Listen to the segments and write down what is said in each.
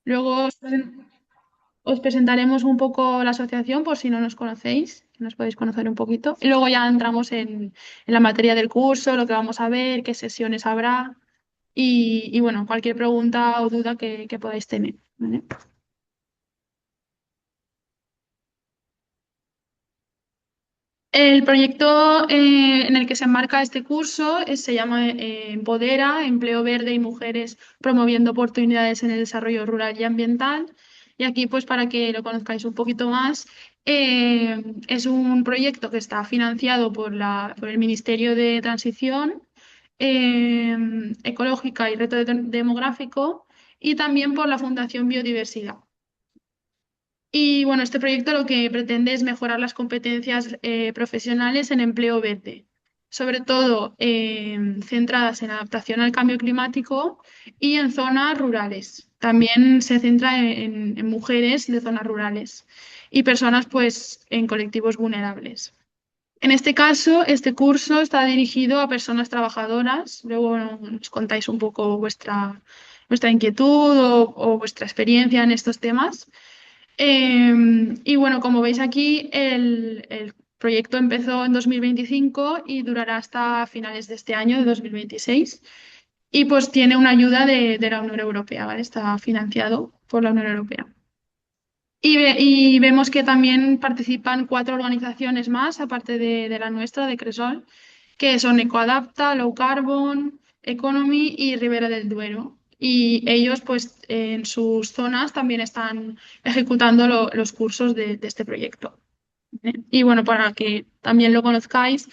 Luego os presentaremos un poco la asociación por si no nos conocéis, que nos podéis conocer un poquito. Y luego ya entramos en la materia del curso, lo que vamos a ver, qué sesiones habrá y bueno, cualquier pregunta o duda que podáis tener. ¿Vale? El proyecto en el que se enmarca este curso se llama Empodera, Empleo Verde y Mujeres promoviendo oportunidades en el desarrollo rural y ambiental. Y aquí, pues para que lo conozcáis un poquito más, es un proyecto que está financiado por el Ministerio de Transición eh, Ecológica y Reto Demográfico y también por la Fundación Biodiversidad. Y bueno, este proyecto lo que pretende es mejorar las competencias profesionales en empleo verde, sobre todo centradas en adaptación al cambio climático y en zonas rurales. También se centra en mujeres de zonas rurales y personas pues en colectivos vulnerables. En este caso, este curso está dirigido a personas trabajadoras. Luego nos contáis un poco vuestra inquietud o vuestra experiencia en estos temas. Y bueno, como veis aquí, el proyecto empezó en 2025 y durará hasta finales de este año, de 2026. Y pues tiene una ayuda de la Unión Europea, ¿vale? Está financiado por la Unión Europea. Y vemos que también participan cuatro organizaciones más, aparte de la nuestra, de Cresol, que son Ecoadapta, Low Carbon, Economy y Ribera del Duero. Y ellos, pues, en sus zonas también están ejecutando los cursos de este proyecto. Y bueno, para que también lo conozcáis,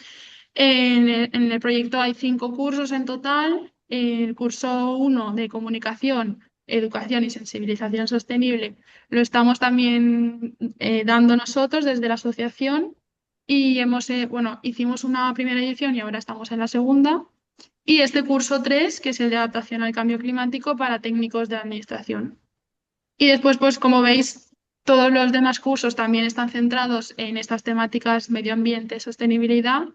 en el proyecto hay 5 cursos en total. El curso uno de comunicación, educación y sensibilización sostenible lo estamos también dando nosotros desde la asociación y bueno, hicimos una primera edición y ahora estamos en la segunda. Y este curso 3 que es el de adaptación al cambio climático para técnicos de administración. Y después, pues como veis, todos los demás cursos también están centrados en estas temáticas medio ambiente, sostenibilidad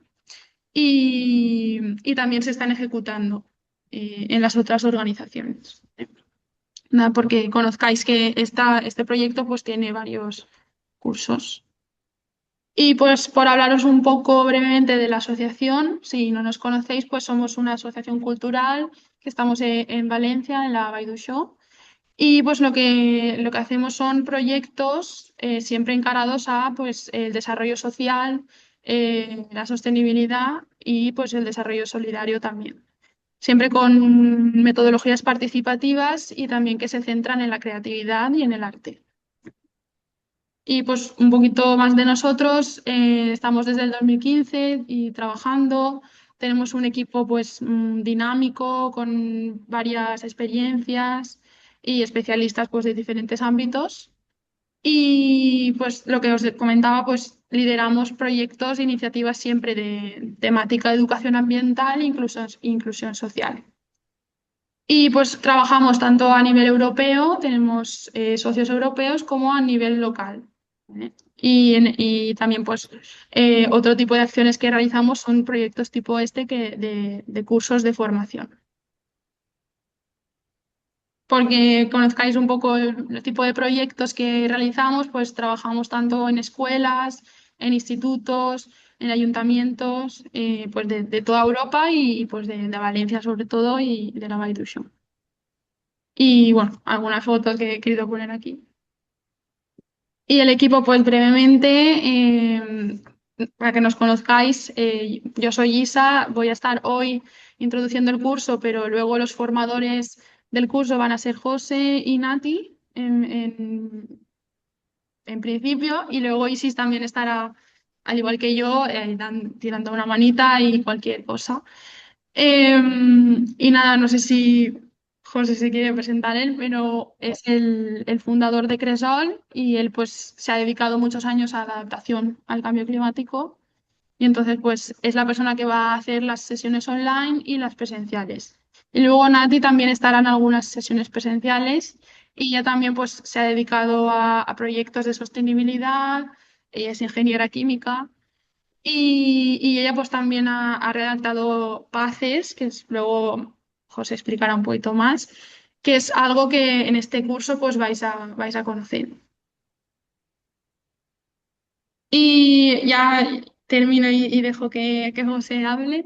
y también se están ejecutando en las otras organizaciones. Nada, porque conozcáis que este proyecto pues tiene varios cursos. Y pues por hablaros un poco brevemente de la asociación, si no nos conocéis, pues somos una asociación cultural que estamos en Valencia, en la Baidu Show. Y pues lo que hacemos son proyectos siempre encarados a pues, el desarrollo social, la sostenibilidad y pues el desarrollo solidario también. Siempre con metodologías participativas y también que se centran en la creatividad y en el arte. Y pues un poquito más de nosotros, estamos desde el 2015 y trabajando. Tenemos un equipo pues dinámico con varias experiencias y especialistas pues de diferentes ámbitos. Y pues lo que os comentaba, pues lideramos proyectos e iniciativas siempre de temática de educación ambiental e inclusión social. Y pues trabajamos tanto a nivel europeo, tenemos socios europeos, como a nivel local. ¿Vale? Y también pues otro tipo de acciones que realizamos son proyectos tipo este de cursos de formación. Porque conozcáis un poco el tipo de proyectos que realizamos, pues trabajamos tanto en escuelas, en institutos, en ayuntamientos, pues de toda Europa y, pues de Valencia sobre todo y de la Vall d'Uixó. Y bueno, alguna foto que he querido poner aquí. Y el equipo, pues brevemente, para que nos conozcáis, yo soy Isa, voy a estar hoy introduciendo el curso, pero luego los formadores del curso van a ser José y Nati en principio, y luego Isis también estará, al igual que yo, tirando una manita y cualquier cosa. Y nada, no sé si José se quiere presentar él, pero es el fundador de Cresol y él pues se ha dedicado muchos años a la adaptación al cambio climático y entonces pues es la persona que va a hacer las sesiones online y las presenciales. Y luego Nati también estará en algunas sesiones presenciales y ella también pues se ha dedicado a proyectos de sostenibilidad, ella es ingeniera química y ella pues también ha redactado PACES, luego José explicará un poquito más, que es algo que en este curso pues vais a conocer. Y ya termino y dejo que José hable.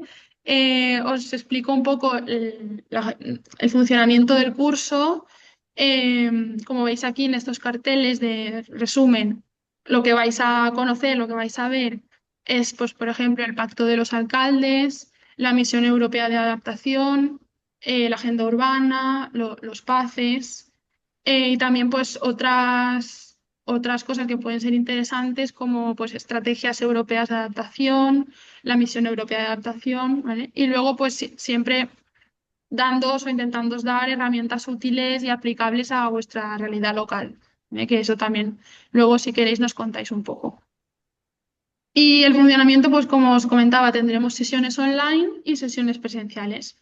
Os explico un poco el funcionamiento del curso. Como veis aquí en estos carteles de resumen, lo que vais a conocer, lo que vais a ver es, pues, por ejemplo, el Pacto de los Alcaldes, la Misión Europea de Adaptación, la Agenda Urbana, los PACES, y también pues otras cosas que pueden ser interesantes como pues estrategias europeas de adaptación, la misión europea de adaptación, ¿vale? Y luego pues siempre dándoos o intentándoos dar herramientas útiles y aplicables a vuestra realidad local, ¿eh? Que eso también luego si queréis nos contáis un poco. Y el funcionamiento, pues como os comentaba, tendremos sesiones online y sesiones presenciales.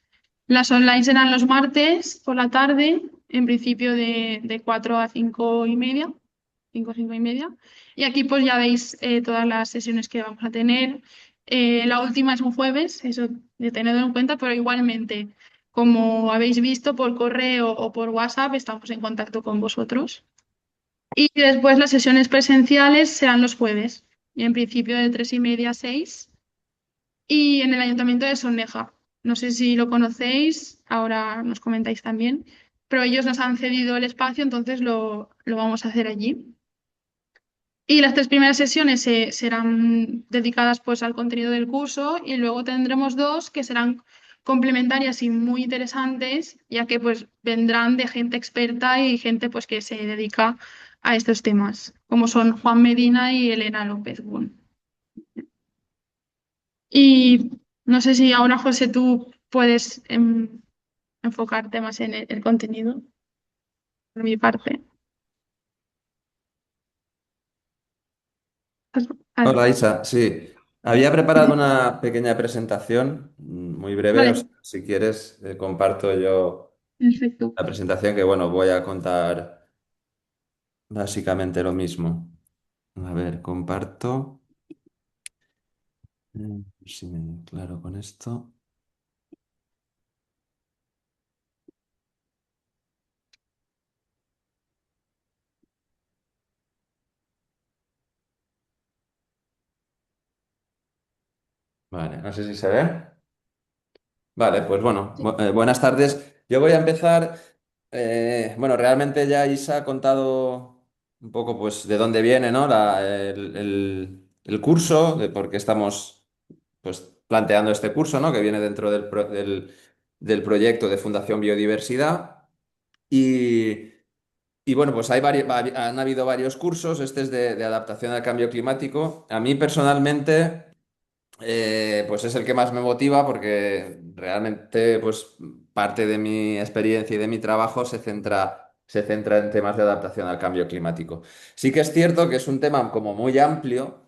Las online serán los martes por la tarde, en principio de 4 a 5:30, 5 5:30. Y aquí pues ya veis todas las sesiones que vamos a tener. La última es un jueves, eso de tenerlo en cuenta, pero igualmente, como habéis visto por correo o por WhatsApp, estamos en contacto con vosotros. Y después las sesiones presenciales serán los jueves, y en principio de 3:30 a 6, y en el Ayuntamiento de Sonneja. No sé si lo conocéis, ahora nos comentáis también, pero ellos nos han cedido el espacio, entonces lo vamos a hacer allí. Y las 3 primeras sesiones serán dedicadas pues al contenido del curso y luego tendremos dos que serán complementarias y muy interesantes, ya que pues vendrán de gente experta y gente pues que se dedica a estos temas, como son Juan Medina y Elena López Gun. Y no sé si ahora, José, tú puedes enfocarte más en el contenido, por mi parte. Vale, Hola Isa, sí. Había preparado una pequeña presentación, muy breve, o sea, vale, si quieres, comparto yo perfecto. la presentación que, bueno, voy a contar básicamente lo mismo. A ver, comparto. Si me claro con esto. Vale, no sé si se ve. Vale, pues bueno, Sí. buenas tardes. Yo voy a empezar, bueno, realmente ya Isa ha contado un poco pues de dónde viene, ¿no? El curso, de por qué estamos pues planteando este curso, ¿no? Que viene dentro del proyecto de Fundación Biodiversidad. Y, y bueno, pues han habido varios cursos, este es de adaptación al cambio climático. A mí personalmente pues es el que más me motiva porque realmente pues parte de mi experiencia y de mi trabajo se centra en temas de adaptación al cambio climático. Sí que es cierto que es un tema como muy amplio,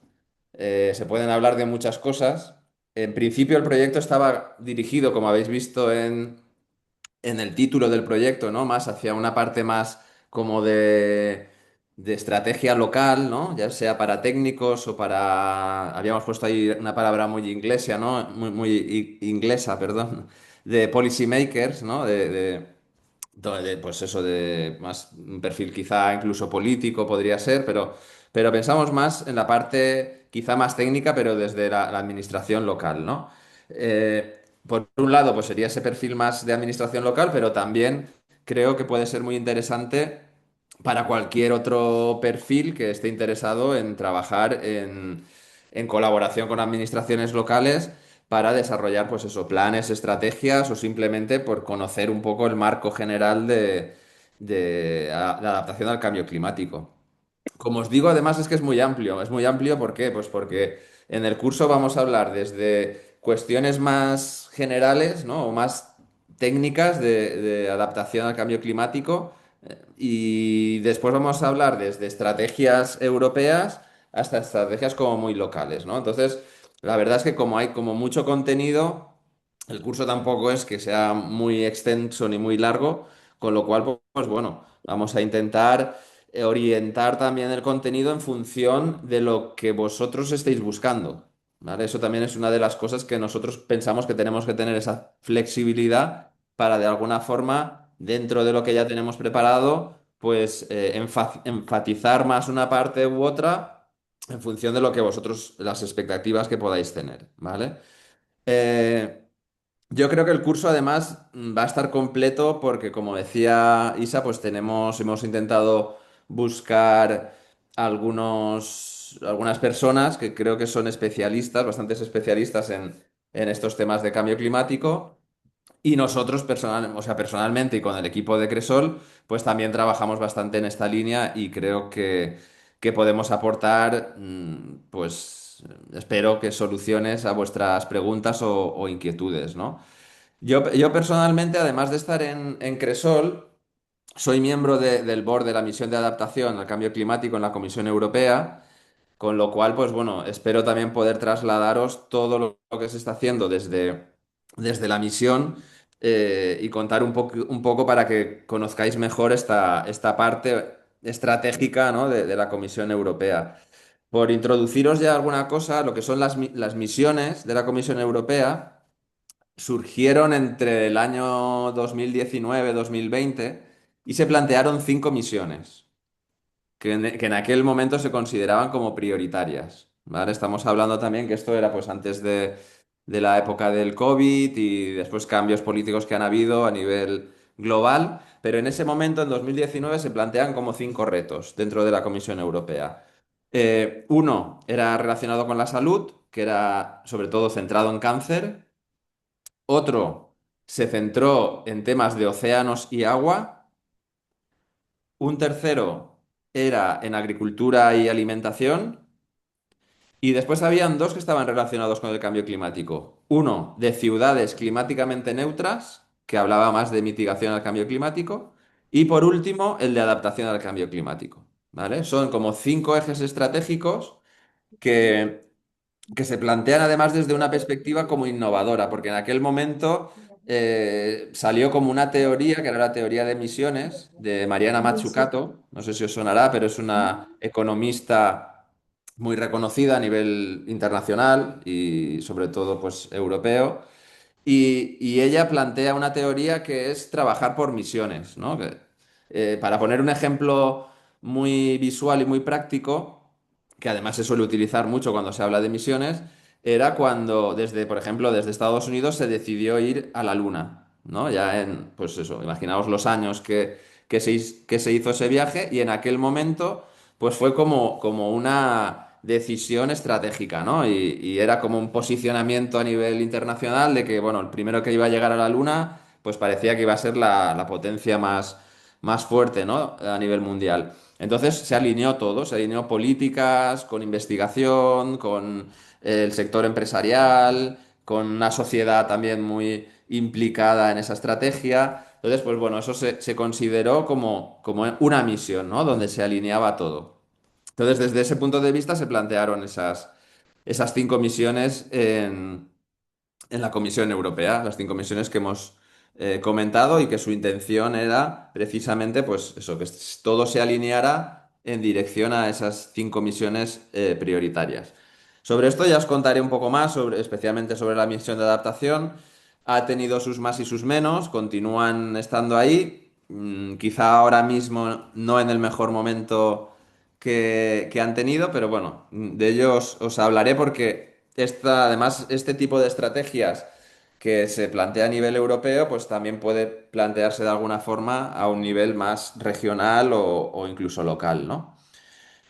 se pueden hablar de muchas cosas. En principio el proyecto estaba dirigido, como habéis visto en el título del proyecto, ¿no? Más hacia una parte más como de estrategia local, ¿no? Ya sea para técnicos o para... Habíamos puesto ahí una palabra muy inglesa, ¿no? Inglesa, perdón, de policy makers, ¿no? Pues eso, de más un perfil quizá incluso político podría ser, pero pensamos más en la parte quizá más técnica, pero desde la administración local, ¿no? Por un lado, pues sería ese perfil más de administración local, pero también creo que puede ser muy interesante para cualquier otro perfil que esté interesado en trabajar en colaboración con administraciones locales para desarrollar, pues eso, planes, estrategias o simplemente por conocer un poco el marco general de adaptación al cambio climático. Como os digo, además es que es muy amplio. Es muy amplio, ¿por qué? Pues porque en el curso vamos a hablar desde cuestiones más generales, ¿no? O más técnicas de adaptación al cambio climático, y después vamos a hablar desde estrategias europeas hasta estrategias como muy locales, ¿no? Entonces, la verdad es que como hay como mucho contenido, el curso tampoco es que sea muy extenso ni muy largo, con lo cual, pues bueno, vamos a intentar orientar también el contenido en función de lo que vosotros estéis buscando, ¿vale? Eso también es una de las cosas que nosotros pensamos que tenemos que tener esa flexibilidad para de alguna forma dentro de lo que ya tenemos preparado, pues enfatizar más una parte u otra en función de lo que vosotros, las expectativas que podáis tener, ¿vale? Eh, yo creo que el curso además va a estar completo porque, como decía Isa, pues hemos intentado buscar algunas personas que creo que son especialistas, bastantes especialistas en estos temas de cambio climático. Y nosotros o sea, personalmente y con el equipo de Cresol, pues también trabajamos bastante en esta línea y creo que podemos aportar, pues espero que soluciones a vuestras preguntas o inquietudes, ¿no? Yo personalmente, además de estar en Cresol, soy miembro del board de la misión de adaptación al cambio climático en la Comisión Europea, con lo cual, pues bueno, espero también poder trasladaros todo lo que se está haciendo desde la misión y contar un poco para que conozcáis mejor esta parte estratégica, ¿no? de la Comisión Europea. Por introduciros ya alguna cosa, lo que son las misiones de la Comisión Europea surgieron entre el año 2019-2020 y se plantearon 5 misiones que en aquel momento se consideraban como prioritarias, ¿vale? Estamos hablando también que esto era pues antes de la época del COVID y después cambios políticos que han habido a nivel global, pero en ese momento, en 2019, se plantean como 5 retos dentro de la Comisión Europea. Uno era relacionado con la salud, que era sobre todo centrado en cáncer. Otro se centró en temas de océanos y agua. Un tercero era en agricultura y alimentación. Y después habían dos que estaban relacionados con el cambio climático. Uno de ciudades climáticamente neutras, que hablaba más de mitigación al cambio climático. Y por último, el de adaptación al cambio climático. ¿Vale? Son como 5 ejes estratégicos que que se plantean además desde una perspectiva como innovadora, porque en aquel momento salió como una teoría, que era la teoría de emisiones, de Mariana Mazzucato, no sé si os sonará, pero es una economista muy reconocida a nivel internacional y sobre todo pues europeo. Y ella plantea una teoría que es trabajar por misiones, ¿no? Para poner un ejemplo muy visual y muy práctico, que además se suele utilizar mucho cuando se habla de misiones, era cuando por ejemplo, desde Estados Unidos se decidió ir a la Luna, ¿no? Ya pues eso, imaginaos los años que se hizo ese viaje y en aquel momento, pues fue como una decisión estratégica, ¿no? Y era como un posicionamiento a nivel internacional de que, bueno, el primero que iba a llegar a la Luna, pues parecía que iba a ser la potencia más fuerte, ¿no? A nivel mundial. Entonces se alineó todo, se alineó políticas, con investigación, con el sector empresarial, con una sociedad también muy implicada en esa estrategia. Entonces, pues bueno, eso se consideró como una misión, ¿no? Donde se alineaba todo. Entonces, desde ese punto de vista se plantearon esas 5 misiones en la Comisión Europea, las 5 misiones que hemos comentado y que su intención era precisamente, pues eso, que todo se alineara en dirección a esas 5 misiones prioritarias. Sobre esto ya os contaré un poco más, especialmente sobre la misión de adaptación. Ha tenido sus más y sus menos, continúan estando ahí. Quizá ahora mismo no en el mejor momento que han tenido, pero bueno, de ellos os hablaré porque además este tipo de estrategias que se plantea a nivel europeo, pues también puede plantearse de alguna forma a un nivel más regional o incluso local, ¿no?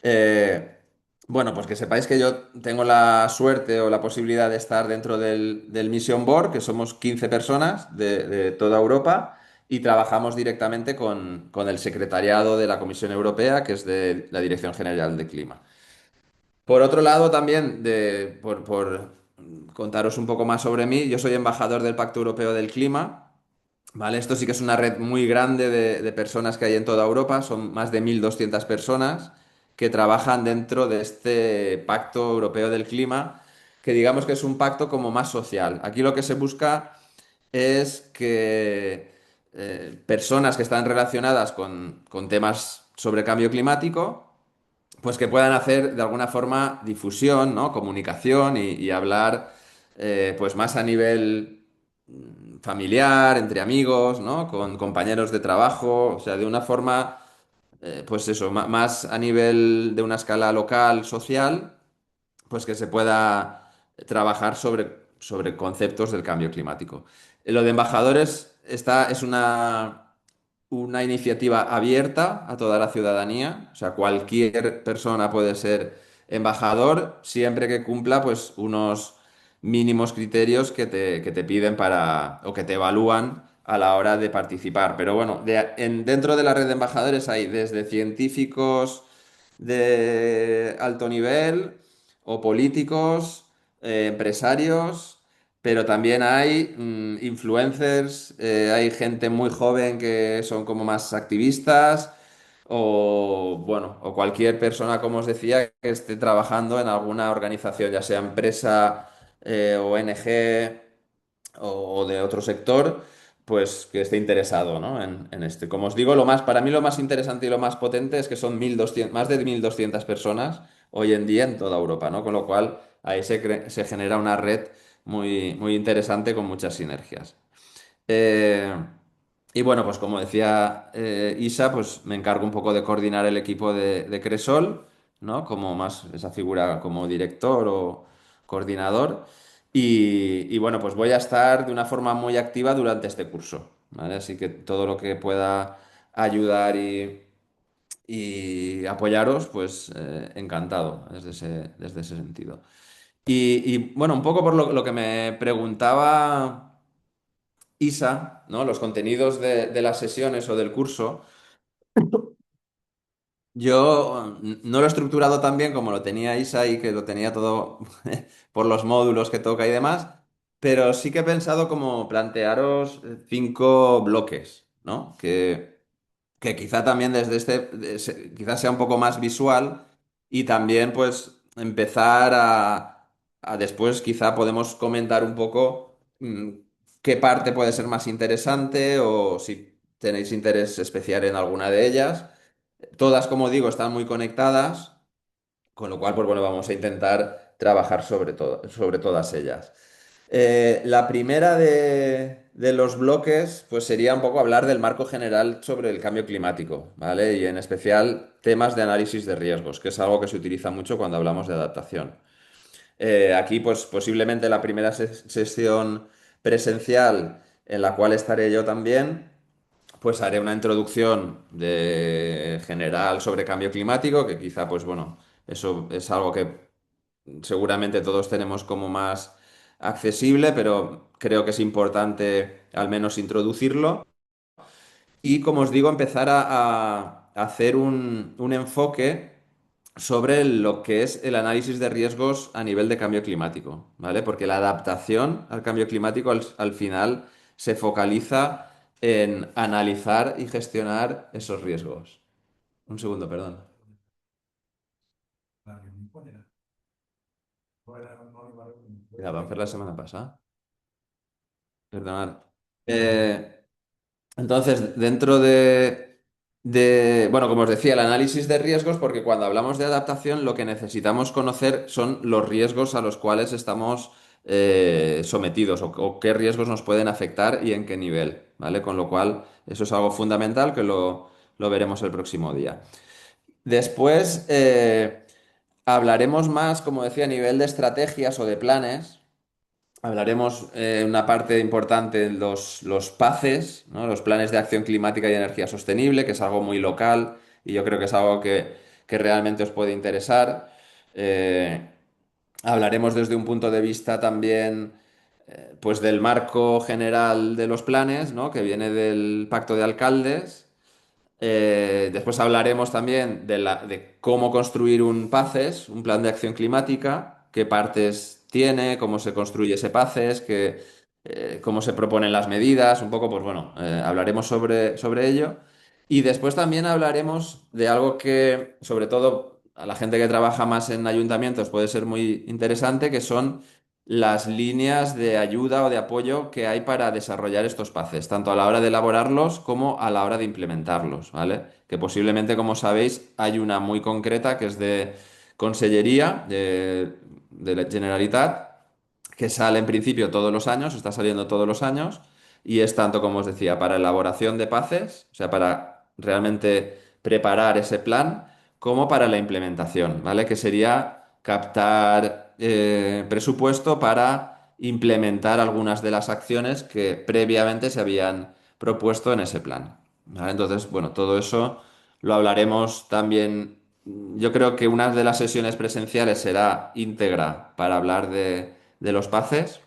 Eh, bueno, pues que sepáis que yo tengo la suerte o la posibilidad de estar dentro del Mission Board, que somos 15 personas de toda Europa y trabajamos directamente con el secretariado de la Comisión Europea, que es de la Dirección General de Clima. Por otro lado, también, por contaros un poco más sobre mí, yo soy embajador del Pacto Europeo del Clima. ¿Vale? Esto sí que es una red muy grande de personas que hay en toda Europa, son más de 1.200 personas que trabajan dentro de este Pacto Europeo del Clima, que digamos que es un pacto como más social. Aquí lo que se busca es que personas que están relacionadas con temas sobre cambio climático, pues que puedan hacer de alguna forma difusión, ¿no? Comunicación y hablar pues más a nivel familiar, entre amigos, ¿no? Con compañeros de trabajo, o sea, de una forma, pues eso, más a nivel de una escala local, social, pues que se pueda trabajar sobre conceptos del cambio climático. Lo de embajadores es una iniciativa abierta a toda la ciudadanía, o sea, cualquier persona puede ser embajador siempre que cumpla pues unos mínimos criterios que te piden o que te evalúan a la hora de participar. Pero bueno, dentro de la red de embajadores hay desde científicos de alto nivel o políticos, empresarios, pero también hay influencers, hay gente muy joven que son como más activistas o bueno, o cualquier persona, como os decía, que esté trabajando en alguna organización, ya sea empresa, ONG o de otro sector, pues que esté interesado, ¿no? en este. Como os digo, para mí lo más interesante y lo más potente es que son 1.200, más de 1.200 personas hoy en día en toda Europa, ¿no? Con lo cual ahí se genera una red muy, muy interesante con muchas sinergias. Eh, y bueno, pues como decía Isa, pues me encargo un poco de coordinar el equipo de Cresol, ¿no? Como más esa figura como director o coordinador. Y bueno, pues voy a estar de una forma muy activa durante este curso, ¿vale? Así que todo lo que pueda ayudar y apoyaros, pues encantado desde ese sentido. Y bueno, un poco por lo que me preguntaba Isa, ¿no? Los contenidos de las sesiones o del curso, yo no lo he estructurado tan bien como lo tenía Isa y que lo tenía todo por los módulos que toca y demás, pero sí que he pensado como plantearos 5 bloques, ¿no? Que quizá también quizás sea un poco más visual y también pues empezar a después quizá podemos comentar un poco qué parte puede ser más interesante o si tenéis interés especial en alguna de ellas. Todas, como digo, están muy conectadas, con lo cual pues bueno, vamos a intentar trabajar sobre todas ellas. La primera de los bloques, pues sería un poco hablar del marco general sobre el cambio climático, ¿vale? Y en especial temas de análisis de riesgos, que es algo que se utiliza mucho cuando hablamos de adaptación. Aquí, pues posiblemente la primera sesión presencial en la cual estaré yo también, pues haré una introducción general sobre cambio climático, que quizá, pues bueno, eso es algo que seguramente todos tenemos como más accesible, pero creo que es importante al menos introducirlo. Y como os digo, empezar a hacer un enfoque sobre lo que es el análisis de riesgos a nivel de cambio climático, ¿vale? Porque la adaptación al cambio climático al final se focaliza en analizar y gestionar esos riesgos. Un segundo, perdón. La van a hacer la semana pasada. Perdonad. Eh, entonces, dentro bueno, como os decía, el análisis de riesgos, porque cuando hablamos de adaptación, lo que necesitamos conocer son los riesgos a los cuales estamos sometidos o qué riesgos nos pueden afectar y en qué nivel, ¿vale? Con lo cual, eso es algo fundamental que lo veremos el próximo día. Después, hablaremos más, como decía, a nivel de estrategias o de planes. Hablaremos una parte importante de los PACES, ¿no? Los planes de acción climática y energía sostenible, que es algo muy local y yo creo que es algo que realmente os puede interesar. Eh, Hablaremos desde un punto de vista también pues del marco general de los planes, ¿no? Que viene del Pacto de Alcaldes. Después hablaremos también de cómo construir un PACES, un plan de acción climática, qué partes tiene, cómo se construye ese PACES, cómo se proponen las medidas, un poco, pues bueno, hablaremos sobre ello. Y después también hablaremos de algo que, sobre todo, a la gente que trabaja más en ayuntamientos puede ser muy interesante, que son las líneas de ayuda o de apoyo que hay para desarrollar estos PACES, tanto a la hora de elaborarlos como a la hora de implementarlos, ¿vale? Que posiblemente, como sabéis, hay una muy concreta que es de Consellería de la Generalitat, que sale en principio todos los años, está saliendo todos los años, y es tanto, como os decía, para elaboración de PACES, o sea, para realmente preparar ese plan, como para la implementación, ¿vale? Que sería captar presupuesto para implementar algunas de las acciones que previamente se habían propuesto en ese plan, ¿vale? Entonces, bueno, todo eso lo hablaremos también. Yo creo que una de las sesiones presenciales será íntegra para hablar de los PACES.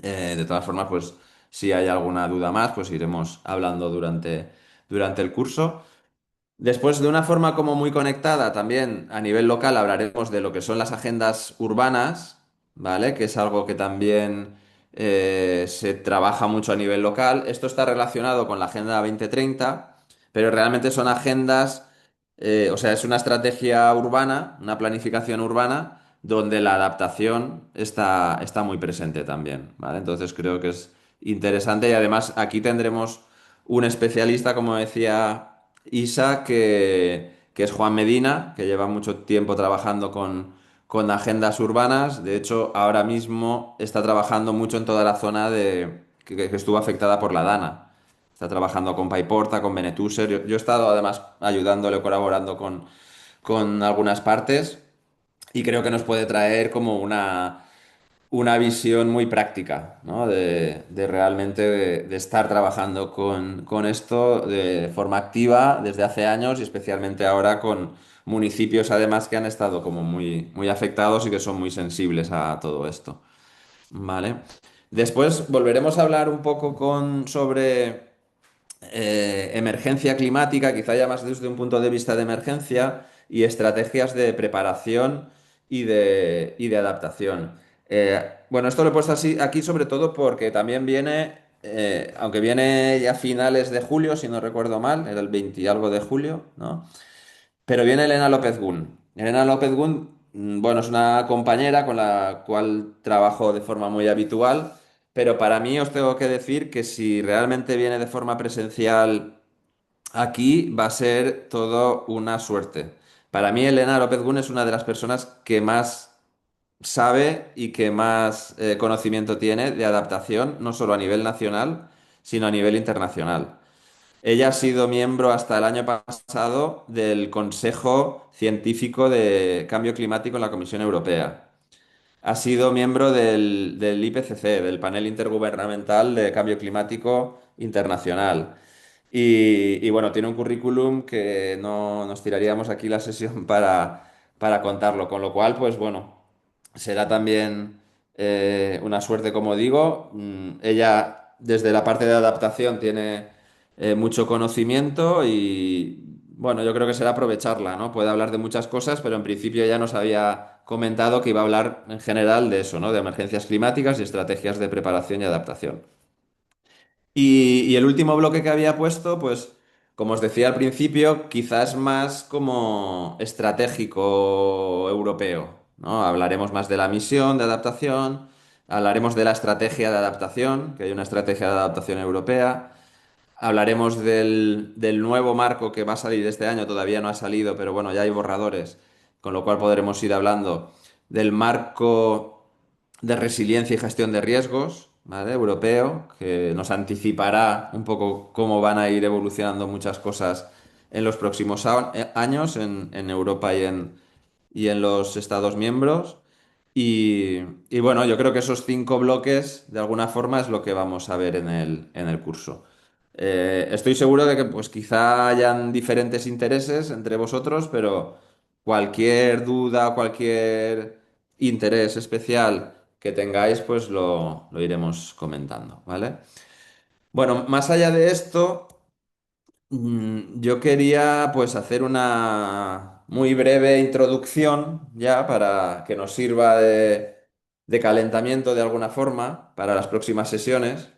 De todas formas, pues si hay alguna duda más, pues iremos hablando durante el curso. Después, de una forma como muy conectada, también a nivel local hablaremos de lo que son las agendas urbanas, ¿vale? Que es algo que también se trabaja mucho a nivel local. Esto está relacionado con la Agenda 2030, pero realmente son agendas, o sea, es una estrategia urbana, una planificación urbana, donde la adaptación está muy presente también, ¿vale? Entonces creo que es interesante y además aquí tendremos un especialista, como decía Isa, que es Juan Medina, que lleva mucho tiempo trabajando con agendas urbanas. De hecho, ahora mismo está trabajando mucho en toda la zona que estuvo afectada por la Dana. Está trabajando con Paiporta, con Benetúser. Yo he estado además ayudándole, colaborando con algunas partes y creo que nos puede traer como una visión muy práctica, ¿no? De realmente de estar trabajando con esto de forma activa desde hace años y especialmente ahora con municipios además que han estado como muy afectados y que son muy sensibles a todo esto. ¿Vale? Después volveremos a hablar un poco sobre emergencia climática, quizá ya más desde un punto de vista de emergencia, y estrategias de preparación y de adaptación. Bueno, esto lo he puesto así aquí sobre todo porque también viene, aunque viene ya a finales de julio, si no recuerdo mal, era el 20 y algo de julio, ¿no? Pero viene Elena López Gun. Elena López Gun, bueno, es una compañera con la cual trabajo de forma muy habitual, pero para mí os tengo que decir que si realmente viene de forma presencial aquí, va a ser todo una suerte. Para mí, Elena López Gun es una de las personas que más sabe y que más conocimiento tiene de adaptación, no solo a nivel nacional, sino a nivel internacional. Ella ha sido miembro hasta el año pasado del Consejo Científico de Cambio Climático en la Comisión Europea. Ha sido miembro del IPCC, del Panel Intergubernamental de Cambio Climático Internacional. Y bueno, tiene un currículum que no nos tiraríamos aquí la sesión para contarlo, con lo cual, pues bueno, será también una suerte, como digo. Ella, desde la parte de adaptación, tiene mucho conocimiento y bueno, yo creo que será aprovecharla, ¿no? Puede hablar de muchas cosas, pero en principio ya nos había comentado que iba a hablar en general de eso, ¿no? De emergencias climáticas y estrategias de preparación y adaptación. Y el último bloque que había puesto, pues, como os decía al principio, quizás más como estratégico europeo, ¿no? Hablaremos más de la misión de adaptación, hablaremos de la estrategia de adaptación, que hay una estrategia de adaptación europea, hablaremos del nuevo marco que va a salir este año, todavía no ha salido, pero bueno, ya hay borradores, con lo cual podremos ir hablando del marco de resiliencia y gestión de riesgos, ¿vale? Europeo, que nos anticipará un poco cómo van a ir evolucionando muchas cosas en los próximos años en Europa y en los Estados miembros. Y bueno, yo creo que esos 5 bloques, de alguna forma, es lo que vamos a ver en el curso. Estoy seguro de que pues quizá hayan diferentes intereses entre vosotros, pero cualquier duda, cualquier interés especial que tengáis, pues lo iremos comentando, ¿vale? Bueno, más allá de esto, yo quería pues hacer una muy breve introducción ya para que nos sirva de calentamiento de alguna forma para las próximas sesiones.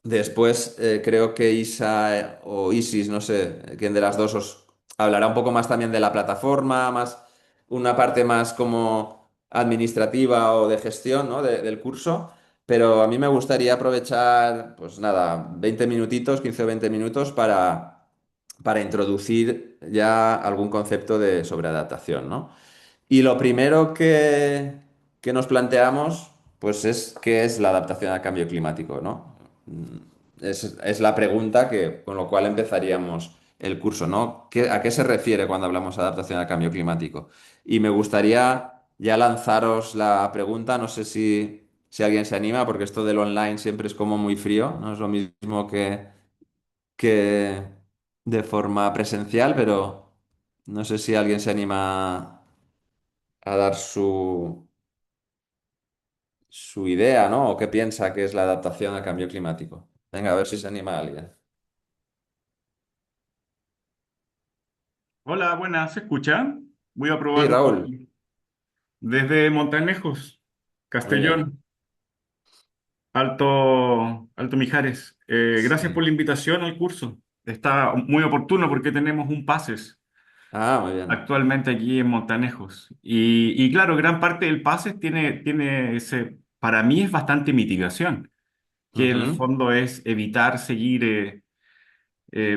Después creo que Isa o Isis, no sé quién de las dos os hablará un poco más también de la plataforma, más una parte más como administrativa o de gestión, ¿no? del curso. Pero a mí me gustaría aprovechar, pues nada, 20 minutitos, 15 o 20 minutos para introducir ya algún concepto sobre adaptación, ¿no? Y lo primero que nos planteamos, pues es qué es la adaptación al cambio climático, ¿no? es la pregunta que, con lo cual empezaríamos el curso, ¿no? ¿A qué se refiere cuando hablamos de adaptación al cambio climático? Y me gustaría ya lanzaros la pregunta, no sé si alguien se anima, porque esto del online siempre es como muy frío, no es lo mismo que de forma presencial, pero no sé si alguien se anima a dar su idea, ¿no? O qué piensa que es la adaptación al cambio climático. Venga, a ver si se anima alguien. Hola, buenas, ¿se escucha? Voy a Sí, probar un poco. Raúl. Desde Montanejos, Muy bien. Castellón, Alto Mijares. Gracias por Sí. la invitación al curso. Está muy oportuno porque tenemos un PASES Ah, muy bien. actualmente aquí en Montanejos. Y claro, gran parte del PASES tiene ese, para mí es bastante mitigación, que en el Ujú, fondo es evitar seguir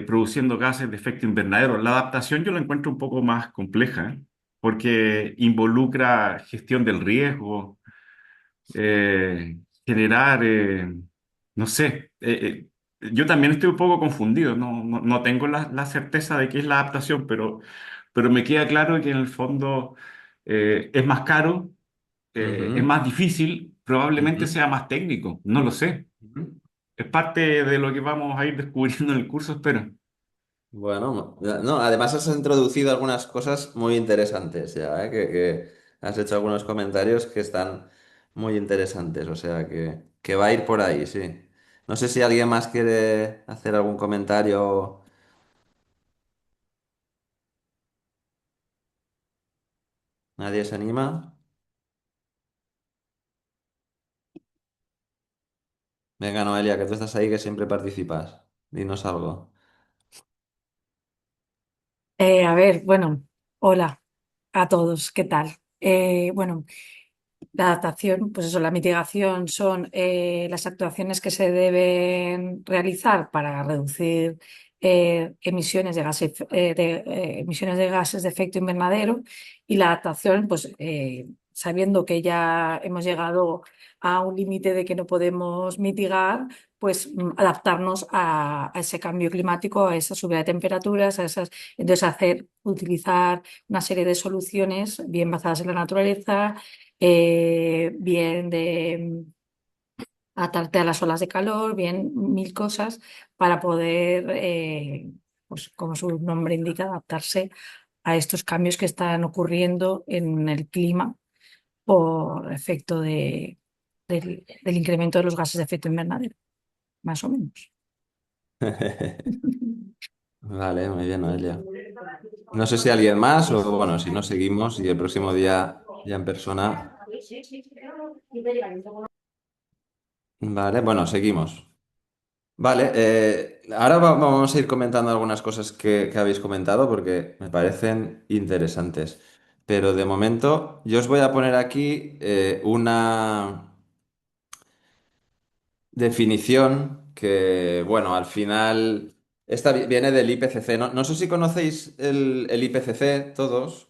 produciendo gases de efecto invernadero. La adaptación yo la encuentro un poco más compleja, ¿eh? Porque involucra gestión del riesgo, generar, no sé, yo también estoy un poco confundido, no tengo la certeza de qué es la adaptación, pero me queda claro que en el fondo es más caro, es ujú, más difícil, probablemente ujú, sea más técnico, no lo sé. ujú. Es parte de lo que vamos a ir descubriendo en el curso, espero. Bueno, no, además has introducido algunas cosas muy interesantes ya, ¿eh? Que has hecho algunos comentarios que están muy interesantes, o sea que va a ir por ahí, sí. No sé si alguien más quiere hacer algún comentario. ¿Nadie se anima? Venga, Noelia, que tú estás ahí, que siempre participas. Dinos algo. A ver, bueno, hola a todos, ¿qué tal? Bueno, la adaptación, pues eso, la mitigación son las actuaciones que se deben realizar para reducir emisiones de gases, emisiones de gases de efecto invernadero y la adaptación, pues sabiendo que ya hemos llegado a un límite de que no podemos mitigar, pues adaptarnos a ese cambio climático, a esa subida de temperaturas, a esas, entonces utilizar una serie de soluciones bien basadas en la naturaleza, bien de atarte a las olas de calor, bien mil cosas para poder, pues como su nombre indica, adaptarse a estos cambios que están ocurriendo en el clima por efecto del incremento de los gases de efecto invernadero, más o menos. Vale, muy bien, Noelia. No sé si alguien más o bueno, si no seguimos y el próximo día ya en persona. Vale, bueno, seguimos. Vale, ahora vamos a ir comentando algunas cosas que habéis comentado porque me parecen interesantes. Pero de momento yo os voy a poner aquí una definición que, bueno, al final, esta viene del IPCC. No, no sé si conocéis el IPCC todos,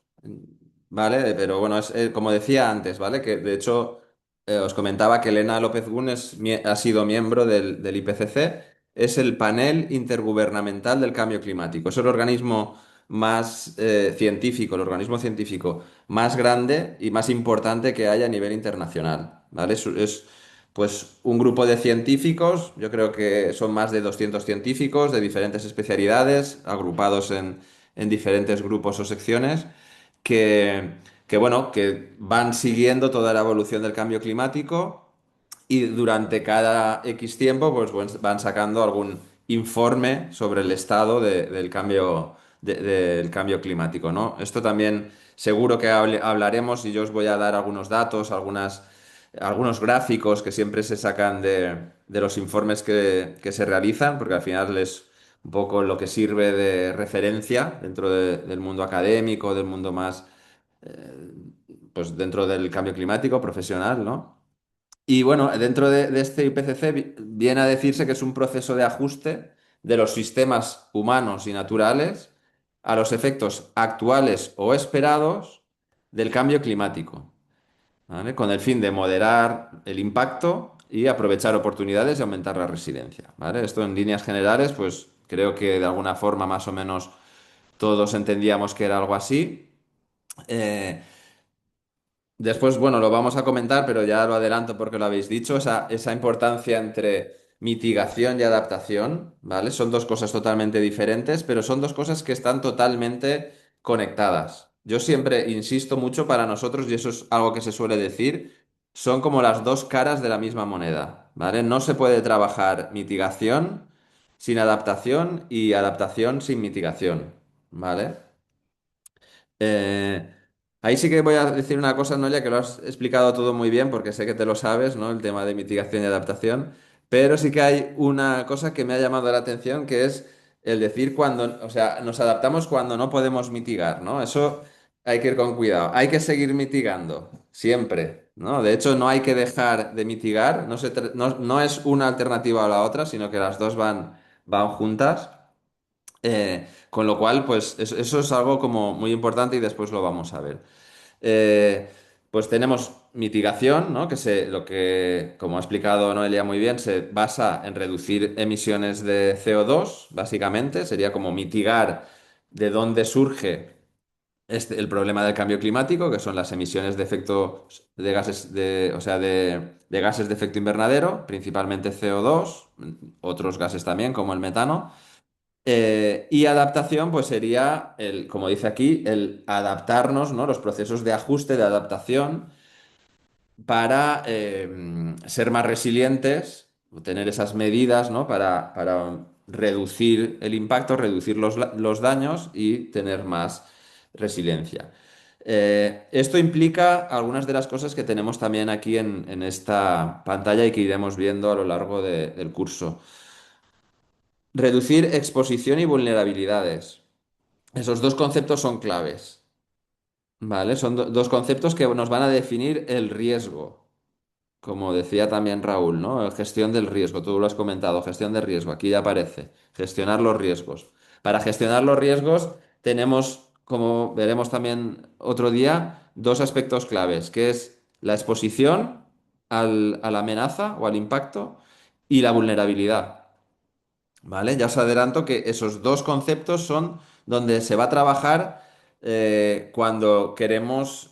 ¿vale? Pero bueno, es como decía antes, ¿vale? Que de hecho os comentaba que Elena López Gun ha sido miembro del IPCC. Es el panel intergubernamental del cambio climático. Es el organismo más científico, el organismo científico más grande y más importante que haya a nivel internacional, ¿vale? Es pues un grupo de científicos, yo creo que son más de 200 científicos de diferentes especialidades, agrupados en diferentes grupos o secciones, que, bueno, que van siguiendo toda la evolución del cambio climático y durante cada X tiempo pues, van sacando algún informe sobre el estado del cambio, del cambio climático, ¿no? Esto también seguro que hablaremos y yo os voy a dar algunos datos, algunos gráficos que siempre se sacan de los informes que se realizan, porque al final es un poco lo que sirve de referencia dentro del mundo académico, del mundo más, pues dentro del cambio climático profesional, ¿no? Y bueno, dentro de este IPCC viene a decirse que es un proceso de ajuste de los sistemas humanos y naturales a los efectos actuales o esperados del cambio climático, ¿vale? Con el fin de moderar el impacto y aprovechar oportunidades y aumentar la resiliencia, ¿vale? Esto en líneas generales, pues creo que de alguna forma más o menos todos entendíamos que era algo así. Eh, Después, bueno, lo vamos a comentar, pero ya lo adelanto porque lo habéis dicho, esa importancia entre mitigación y adaptación, ¿vale? Son dos cosas totalmente diferentes, pero son dos cosas que están totalmente conectadas. Yo siempre insisto mucho para nosotros, y eso es algo que se suele decir, son como las dos caras de la misma moneda, ¿vale? No se puede trabajar mitigación sin adaptación y adaptación sin mitigación, ¿vale? Eh, Ahí sí que voy a decir una cosa, Noelia, que lo has explicado todo muy bien, porque sé que te lo sabes, ¿no? El tema de mitigación y adaptación, pero sí que hay una cosa que me ha llamado la atención, que es el decir cuando, o sea, nos adaptamos cuando no podemos mitigar, ¿no? Eso hay que ir con cuidado. Hay que seguir mitigando, siempre, ¿no? De hecho, no hay que dejar de mitigar, no es una alternativa a la otra, sino que las dos van juntas. Con lo cual, pues eso es algo como muy importante y después lo vamos a ver. Eh, pues tenemos mitigación, ¿no? Lo que, como ha explicado Noelia muy bien, se basa en reducir emisiones de CO2, básicamente. Sería como mitigar de dónde surge el problema del cambio climático, que son las emisiones de efecto de gases o sea, de gases de efecto invernadero, principalmente CO2, otros gases también, como el metano. Y adaptación, pues sería como dice aquí, el adaptarnos, ¿no? Los procesos de ajuste, de adaptación, para ser más resilientes, tener esas medidas, ¿no? Para reducir el impacto, reducir los daños y tener más resiliencia. Esto implica algunas de las cosas que tenemos también aquí en esta pantalla y que iremos viendo a lo largo del curso. Reducir exposición y vulnerabilidades. Esos dos conceptos son claves, ¿vale? Son dos conceptos que nos van a definir el riesgo, como decía también Raúl, ¿no? Gestión del riesgo, tú lo has comentado, gestión de riesgo, aquí ya aparece, gestionar los riesgos. Para gestionar los riesgos tenemos, como veremos también otro día, dos aspectos claves, que es la exposición a la amenaza o al impacto y la vulnerabilidad. ¿Vale? Ya os adelanto que esos dos conceptos son donde se va a trabajar cuando queremos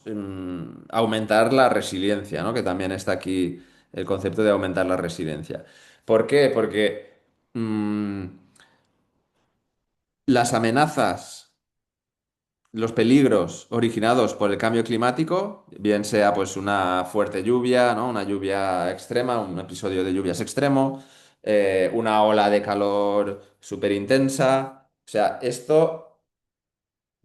aumentar la resiliencia, ¿no? Que también está aquí el concepto de aumentar la resiliencia. ¿Por qué? Porque mm, las amenazas, los peligros originados por el cambio climático, bien sea pues una fuerte lluvia, ¿no? Una lluvia extrema, un episodio de lluvias extremo, una ola de calor súper intensa. O sea, esto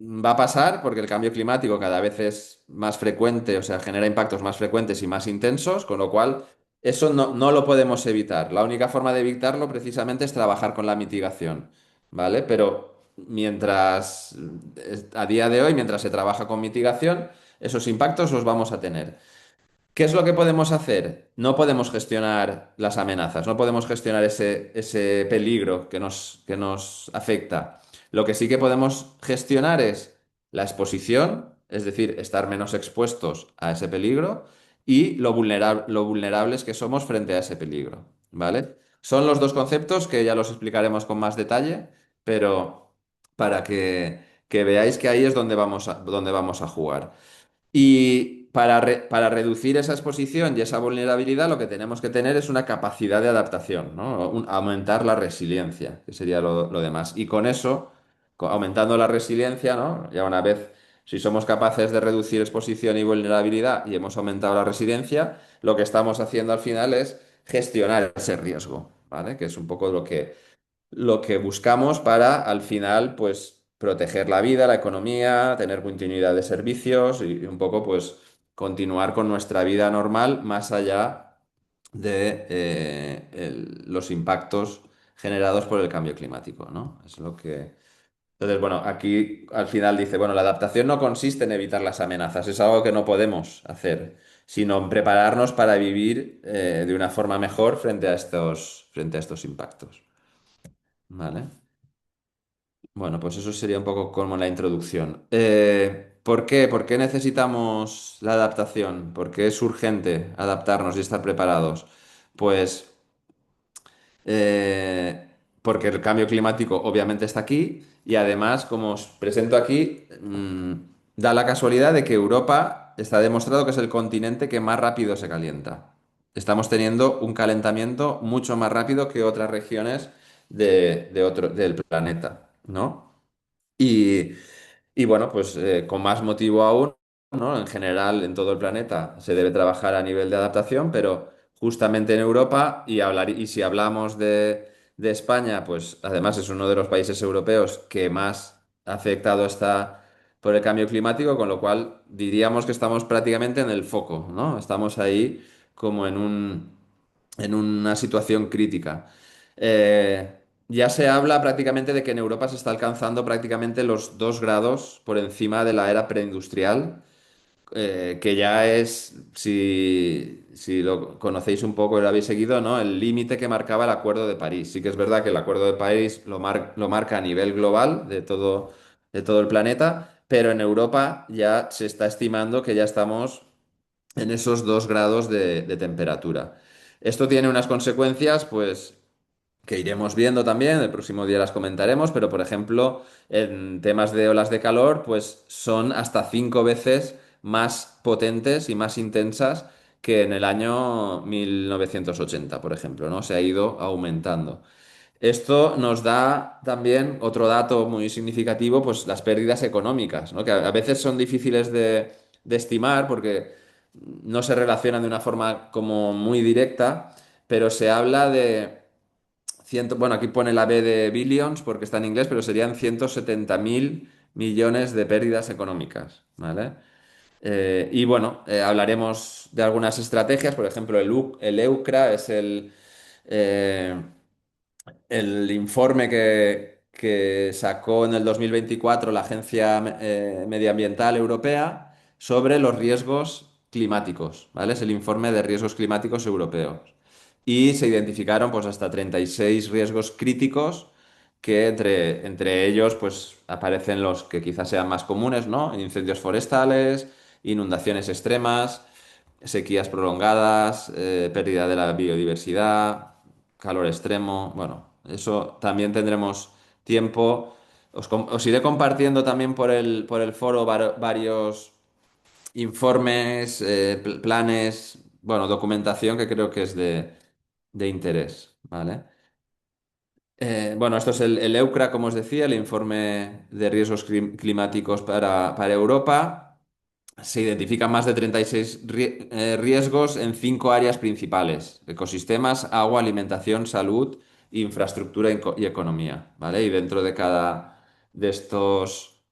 va a pasar porque el cambio climático cada vez es más frecuente, o sea, genera impactos más frecuentes y más intensos, con lo cual eso no lo podemos evitar. La única forma de evitarlo precisamente es trabajar con la mitigación, ¿vale? Pero mientras, a día de hoy, mientras se trabaja con mitigación, esos impactos los vamos a tener. ¿Qué es lo que podemos hacer? No podemos gestionar las amenazas, no podemos gestionar ese peligro que nos afecta. Lo que sí que podemos gestionar es la exposición, es decir, estar menos expuestos a ese peligro y lo vulnerables que somos frente a ese peligro, ¿vale? Son los dos conceptos que ya los explicaremos con más detalle, pero para que veáis que ahí es donde vamos a jugar. Y para reducir esa exposición y esa vulnerabilidad, lo que tenemos que tener es una capacidad de adaptación, ¿no? Aumentar la resiliencia, que sería lo demás. Y con eso, aumentando la resiliencia, ¿no? Ya una vez, si somos capaces de reducir exposición y vulnerabilidad y hemos aumentado la resiliencia, lo que estamos haciendo al final es gestionar ese riesgo, ¿vale? Que es un poco lo que buscamos para al final, pues, proteger la vida, la economía, tener continuidad de servicios y un poco, pues, continuar con nuestra vida normal más allá de los impactos generados por el cambio climático, ¿no? Es lo que... Entonces, bueno, aquí al final dice, bueno, la adaptación no consiste en evitar las amenazas, es algo que no podemos hacer, sino en prepararnos para vivir de una forma mejor frente a estos impactos. ¿Vale? Bueno, pues eso sería un poco como la introducción. ¿Por qué? ¿Por qué necesitamos la adaptación? ¿Por qué es urgente adaptarnos y estar preparados? pues eh, porque el cambio climático obviamente está aquí y además, como os presento aquí, da la casualidad de que Europa está demostrado que es el continente que más rápido se calienta. Estamos teniendo un calentamiento mucho más rápido que otras regiones del planeta, ¿no? Y, y bueno, pues con más motivo aún, ¿no? En general, en todo el planeta se debe trabajar a nivel de adaptación, pero justamente en Europa, y si hablamos de España, pues además es uno de los países europeos que más afectado está por el cambio climático, con lo cual diríamos que estamos prácticamente en el foco, ¿no? Estamos ahí como en una situación crítica. Eh, ya se habla prácticamente de que en Europa se está alcanzando prácticamente los 2 grados por encima de la era preindustrial, que ya es, si lo conocéis un poco y lo habéis seguido, ¿no? El límite que marcaba el Acuerdo de París. Sí que es verdad que el Acuerdo de París lo marca a nivel global de todo el planeta, pero en Europa ya se está estimando que ya estamos en esos 2 grados de temperatura. Esto tiene unas consecuencias, pues que iremos viendo también, el próximo día las comentaremos, pero por ejemplo, en temas de olas de calor, pues son hasta 5 veces más potentes y más intensas que en el año 1980, por ejemplo, ¿no? Se ha ido aumentando. Esto nos da también otro dato muy significativo, pues las pérdidas económicas, ¿no? Que a veces son difíciles de estimar porque no se relacionan de una forma como muy directa, pero se habla de bueno, aquí pone la B de billions porque está en inglés, pero serían 170.000 millones de pérdidas económicas, ¿vale? Y bueno, hablaremos de algunas estrategias, por ejemplo, el EUCRA es eh, el informe que sacó en el 2024 la Agencia Medioambiental Europea sobre los riesgos climáticos, ¿vale? Es el informe de riesgos climáticos europeos. Y se identificaron pues hasta 36 riesgos críticos que entre ellos pues aparecen los que quizás sean más comunes, ¿no? Incendios forestales, inundaciones extremas, sequías prolongadas, pérdida de la biodiversidad, calor extremo. Bueno, eso también tendremos tiempo. Os iré compartiendo también por el foro varios informes, planes, bueno, documentación que creo que es de interés, ¿vale? Bueno, esto es el EUCRA, como os decía, el informe de riesgos climáticos para Europa. Se identifican más de 36 riesgos en 5 áreas principales: ecosistemas, agua, alimentación, salud, infraestructura y economía, ¿vale? Y dentro de cada de estos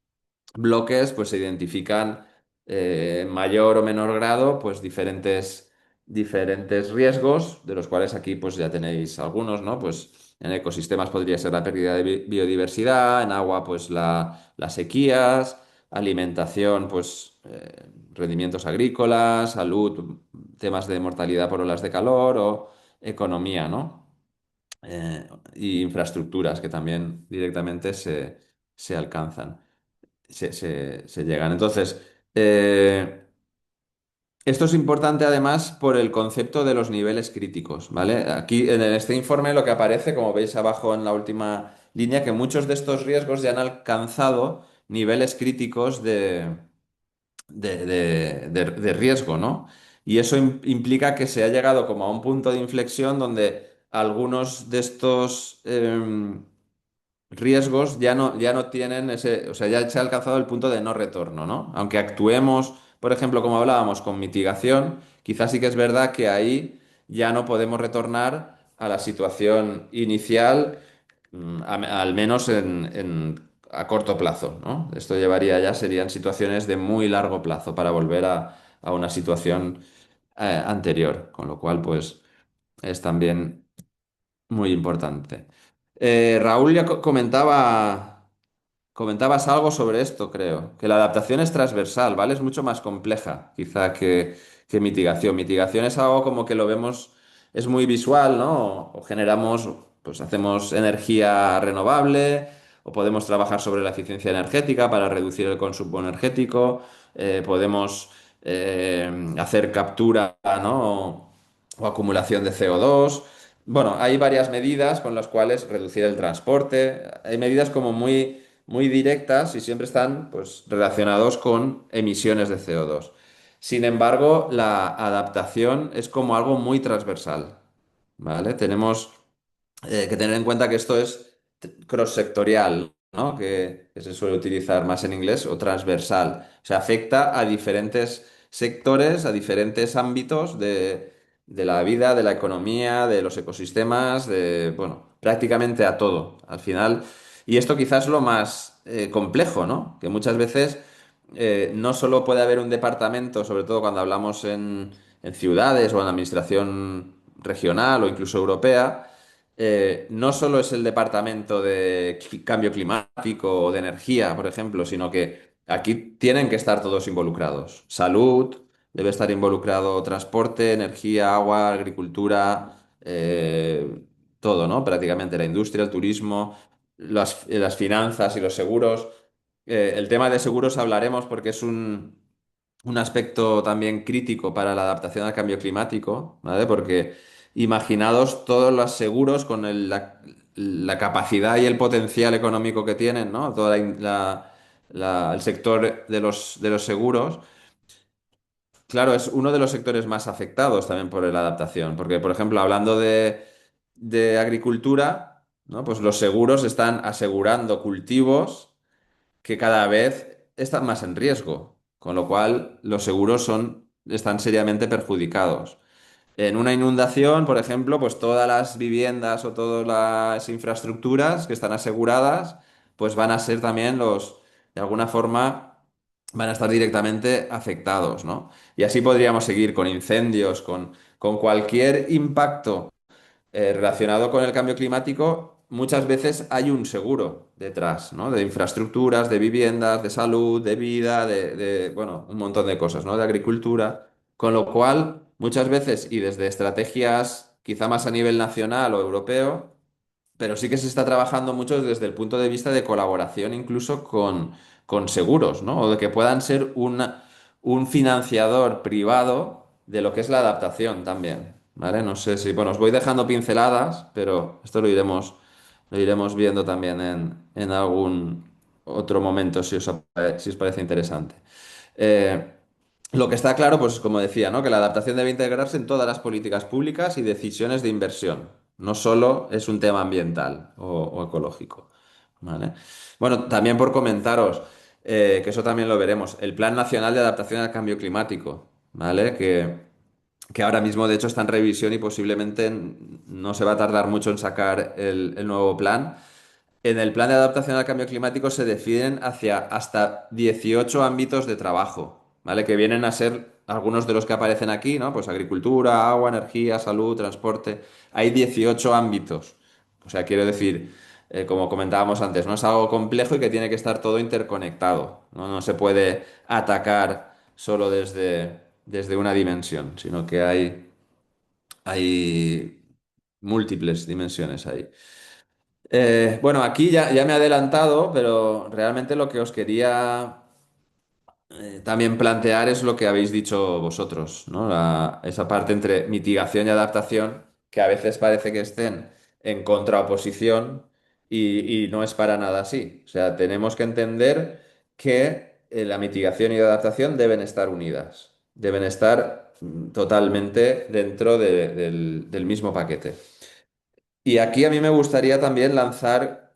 bloques, pues se identifican en mayor o menor grado, pues diferentes riesgos, de los cuales aquí pues ya tenéis algunos, ¿no? Pues en ecosistemas podría ser la pérdida de biodiversidad, en agua pues las sequías, alimentación pues rendimientos agrícolas, salud, temas de mortalidad por olas de calor o economía, ¿no? Y infraestructuras que también directamente se alcanzan, se llegan. Entonces, esto es importante además por el concepto de los niveles críticos, ¿vale? Aquí en este informe lo que aparece, como veis abajo en la última línea, que muchos de estos riesgos ya han alcanzado niveles críticos de riesgo, ¿no? Y eso implica que se ha llegado como a un punto de inflexión donde algunos de estos riesgos ya no tienen ese, o sea, ya se ha alcanzado el punto de no retorno, ¿no? Aunque actuemos, por ejemplo, como hablábamos, con mitigación, quizás sí que es verdad que ahí ya no podemos retornar a la situación inicial, al menos a corto plazo, ¿no? Esto llevaría ya, serían situaciones de muy largo plazo para volver a una situación anterior, con lo cual, pues, es también muy importante. Raúl ya comentabas algo sobre esto, creo, que la adaptación es transversal, ¿vale? Es mucho más compleja, quizá, que mitigación. Mitigación es algo como que lo vemos, es muy visual, ¿no? O generamos, pues hacemos energía renovable, o podemos trabajar sobre la eficiencia energética para reducir el consumo energético, podemos hacer captura, ¿no? o acumulación de CO2. Bueno, hay varias medidas con las cuales reducir el transporte. Hay medidas como muy directas y siempre están pues, relacionados con emisiones de CO2. Sin embargo, la adaptación es como algo muy transversal, ¿vale? Tenemos que tener en cuenta que esto es cross-sectorial, ¿no? Que se suele utilizar más en inglés, o transversal. O sea, afecta a diferentes sectores, a diferentes ámbitos de la vida, de la economía, de los ecosistemas, bueno, prácticamente a todo. Al final, y esto quizás es lo más complejo, ¿no? Que muchas veces no solo puede haber un departamento, sobre todo cuando hablamos en ciudades o en administración regional o incluso europea, no solo es el departamento de cambio climático o de energía, por ejemplo, sino que aquí tienen que estar todos involucrados. Salud, debe estar involucrado transporte, energía, agua, agricultura, todo, ¿no? Prácticamente la industria, el turismo, las finanzas y los seguros. El tema de seguros hablaremos porque es un aspecto también crítico para la adaptación al cambio climático, ¿vale? Porque imaginaos todos los seguros con la capacidad y el potencial económico que tienen, ¿no? Todo el sector de los seguros. Claro, es uno de los sectores más afectados también por la adaptación, porque, por ejemplo, hablando de agricultura, ¿no? Pues los seguros están asegurando cultivos que cada vez están más en riesgo, con lo cual los seguros están seriamente perjudicados. En una inundación, por ejemplo, pues todas las viviendas o todas las infraestructuras que están aseguradas, pues van a ser también de alguna forma, van a estar directamente afectados, ¿no? Y así podríamos seguir con incendios, con cualquier impacto relacionado con el cambio climático, muchas veces hay un seguro detrás, ¿no? De infraestructuras, de viviendas, de salud, de vida, bueno, un montón de cosas, ¿no? De agricultura. Con lo cual, muchas veces, y desde estrategias quizá más a nivel nacional o europeo, pero sí que se está trabajando mucho desde el punto de vista de colaboración incluso con seguros, ¿no? O de que puedan ser un financiador privado de lo que es la adaptación también, ¿vale? No sé si, bueno, os voy dejando pinceladas, pero esto lo iremos viendo también en algún otro momento si os parece interesante. Eh, lo que está claro, pues como decía, ¿no? Que la adaptación debe integrarse en todas las políticas públicas y decisiones de inversión. No solo es un tema ambiental o ecológico. ¿Vale? Bueno, también por comentaros, que eso también lo veremos, el Plan Nacional de Adaptación al Cambio Climático, ¿vale? Que ahora mismo de hecho está en revisión y posiblemente no se va a tardar mucho en sacar el nuevo plan. En el plan de adaptación al cambio climático se definen hacia hasta 18 ámbitos de trabajo, ¿vale? Que vienen a ser algunos de los que aparecen aquí, ¿no? Pues agricultura, agua, energía, salud, transporte. Hay 18 ámbitos. O sea, quiero decir, como comentábamos antes, no es algo complejo y que tiene que estar todo interconectado, ¿no? No se puede atacar solo desde una dimensión, sino que hay múltiples dimensiones ahí. Bueno, aquí ya me he adelantado, pero realmente lo que os quería también plantear es lo que habéis dicho vosotros, ¿no? Esa parte entre mitigación y adaptación, que a veces parece que estén en contraoposición y no es para nada así. O sea, tenemos que entender que la mitigación y la adaptación deben estar unidas, deben estar totalmente dentro del mismo paquete. Y aquí a mí me gustaría también lanzar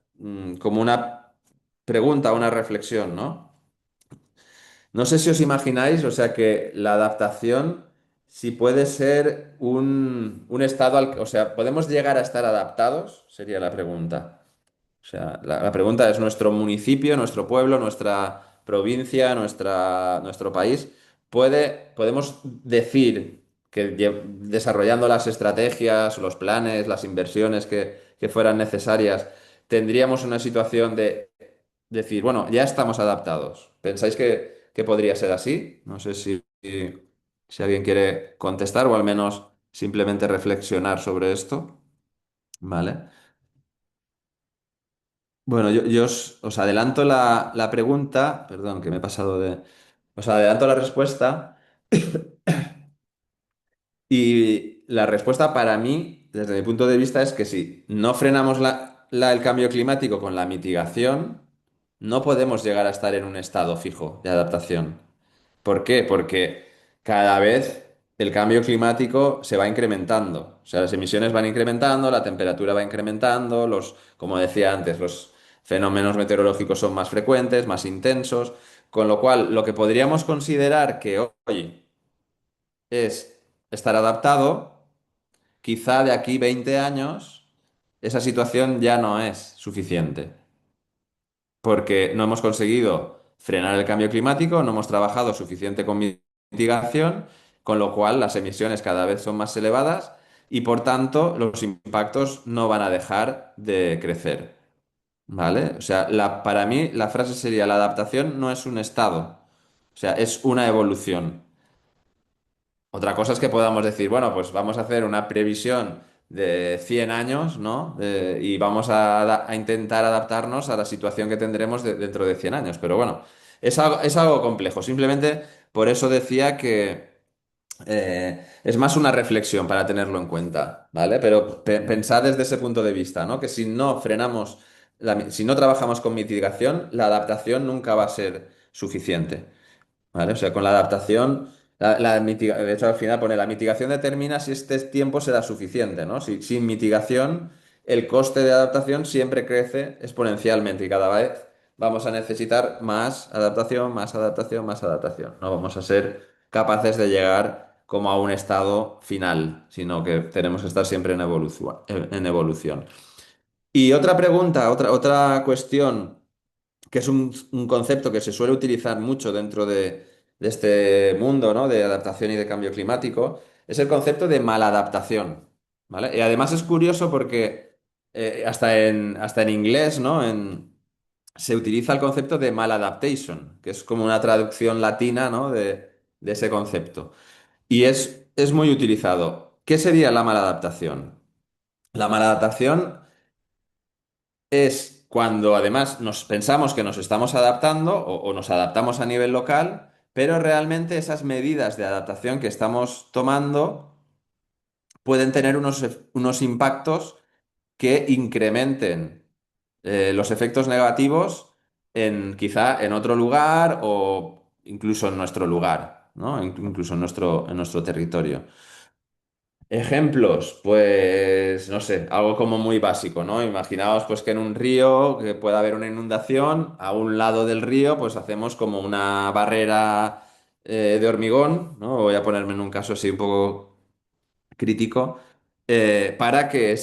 como una pregunta, una reflexión, ¿no? No sé si os imagináis, o sea, que la adaptación, si puede ser un estado o sea, ¿podemos llegar a estar adaptados? Sería la pregunta. O sea, la pregunta es, ¿nuestro municipio, nuestro pueblo, nuestra provincia, nuestro país, podemos decir que desarrollando las estrategias, los planes, las inversiones que fueran necesarias, tendríamos una situación de decir, bueno, ya estamos adaptados? ¿Pensáis que podría ser así? No sé si alguien quiere contestar o al menos simplemente reflexionar sobre esto. ¿Vale? Bueno, yo os adelanto la pregunta, perdón, que me he pasado de... Os adelanto la respuesta la respuesta para mí, desde mi punto de vista, es que si no frenamos el cambio climático con la mitigación, no podemos llegar a estar en un estado fijo de adaptación. ¿Por qué? Porque cada vez el cambio climático se va incrementando. O sea, las emisiones van incrementando, la temperatura va incrementando, como decía antes, los fenómenos meteorológicos son más frecuentes, más intensos, con lo cual lo que podríamos considerar que hoy es estar adaptado, quizá de aquí 20 años esa situación ya no es suficiente porque no hemos conseguido frenar el cambio climático, no hemos trabajado suficiente con mitigación, con lo cual las emisiones cada vez son más elevadas y por tanto los impactos no van a dejar de crecer. ¿Vale? O sea, para mí la frase sería, la adaptación no es un estado, o sea, es una evolución. Otra cosa es que podamos decir, bueno, pues vamos a hacer una previsión de 100 años, ¿no? Y vamos a intentar adaptarnos a la situación que tendremos dentro de 100 años. Pero bueno, es algo complejo. Simplemente por eso decía que es más una reflexión para tenerlo en cuenta, ¿vale? Pero pensad desde ese punto de vista, ¿no? Que si no frenamos, si no trabajamos con mitigación, la adaptación nunca va a ser suficiente. ¿Vale? O sea, con la adaptación, de hecho al final pone la mitigación determina si este tiempo será suficiente, ¿no? Sin mitigación, el coste de adaptación siempre crece exponencialmente y cada vez vamos a necesitar más adaptación, más adaptación, más adaptación. No vamos a ser capaces de llegar como a un estado final, sino que tenemos que estar siempre en evolución. Y otra pregunta, otra cuestión que es un concepto que se suele utilizar mucho dentro de este mundo, ¿no? De adaptación y de cambio climático, es el concepto de maladaptación, ¿vale? Y además es curioso porque hasta en inglés, ¿no? Se utiliza el concepto de maladaptation, que es como una traducción latina, ¿no? de ese concepto. Y es muy utilizado. ¿Qué sería la maladaptación? La maladaptación es cuando además nos pensamos que nos estamos adaptando o nos adaptamos a nivel local, pero realmente esas medidas de adaptación que estamos tomando pueden tener unos impactos que incrementen los efectos negativos quizá en otro lugar o incluso en nuestro lugar, ¿no? Incluso en nuestro territorio. Ejemplos, pues no sé, algo como muy básico, ¿no? Imaginaos pues que en un río que pueda haber una inundación, a un lado del río pues hacemos como una barrera de hormigón, ¿no? Voy a ponerme en un caso así un poco crítico, para que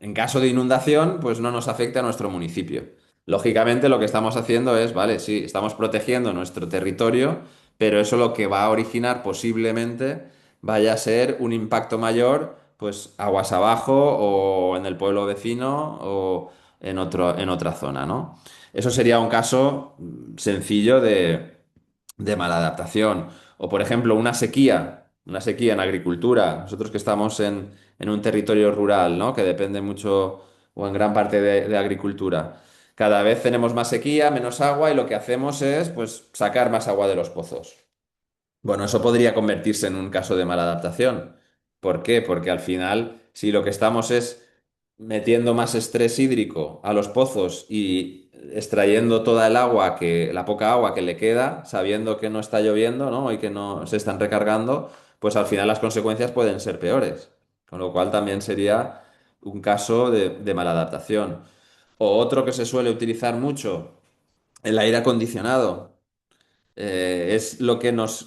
en caso de inundación, pues no nos afecte a nuestro municipio. Lógicamente, lo que estamos haciendo es, vale, sí, estamos protegiendo nuestro territorio, pero eso lo que va a originar posiblemente vaya a ser un impacto mayor, pues aguas abajo o en el pueblo vecino o en otra zona, ¿no? Eso sería un caso sencillo de mala adaptación. O, por ejemplo, una sequía en agricultura. Nosotros que estamos en un territorio rural, ¿no? Que depende mucho o en gran parte de agricultura. Cada vez tenemos más sequía, menos agua y lo que hacemos es, pues, sacar más agua de los pozos. Bueno, eso podría convertirse en un caso de mala adaptación. ¿Por qué? Porque al final, si lo que estamos es metiendo más estrés hídrico a los pozos y extrayendo toda la poca agua que le queda, sabiendo que no está lloviendo, ¿no? Y que no se están recargando, pues al final las consecuencias pueden ser peores. Con lo cual también sería un caso de mala adaptación. O otro que se suele utilizar mucho, el aire acondicionado. Es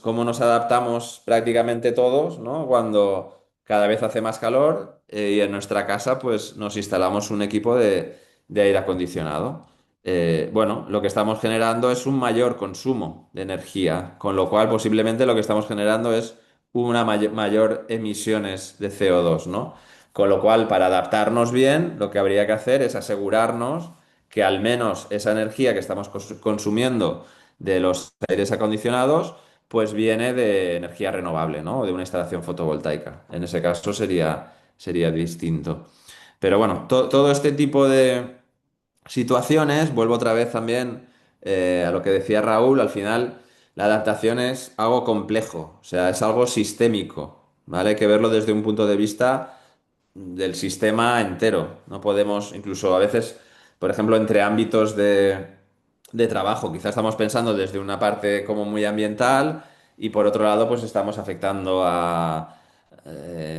cómo nos adaptamos prácticamente todos, ¿no? Cuando cada vez hace más calor y en nuestra casa pues nos instalamos un equipo de aire acondicionado. Bueno, lo que estamos generando es un mayor consumo de energía, con lo cual posiblemente lo que estamos generando es una mayor emisiones de CO2, ¿no? Con lo cual, para adaptarnos bien, lo que habría que hacer es asegurarnos que al menos esa energía que estamos consumiendo de los aires acondicionados, pues viene de energía renovable, ¿no? O de una instalación fotovoltaica. En ese caso sería distinto. Pero bueno, todo este tipo de situaciones, vuelvo otra vez también a lo que decía Raúl, al final la adaptación es algo complejo, o sea, es algo sistémico, ¿vale? Hay que verlo desde un punto de vista del sistema entero. No podemos, incluso a veces, por ejemplo, entre ámbitos de trabajo, quizás estamos pensando desde una parte como muy ambiental y por otro lado, pues estamos afectando a,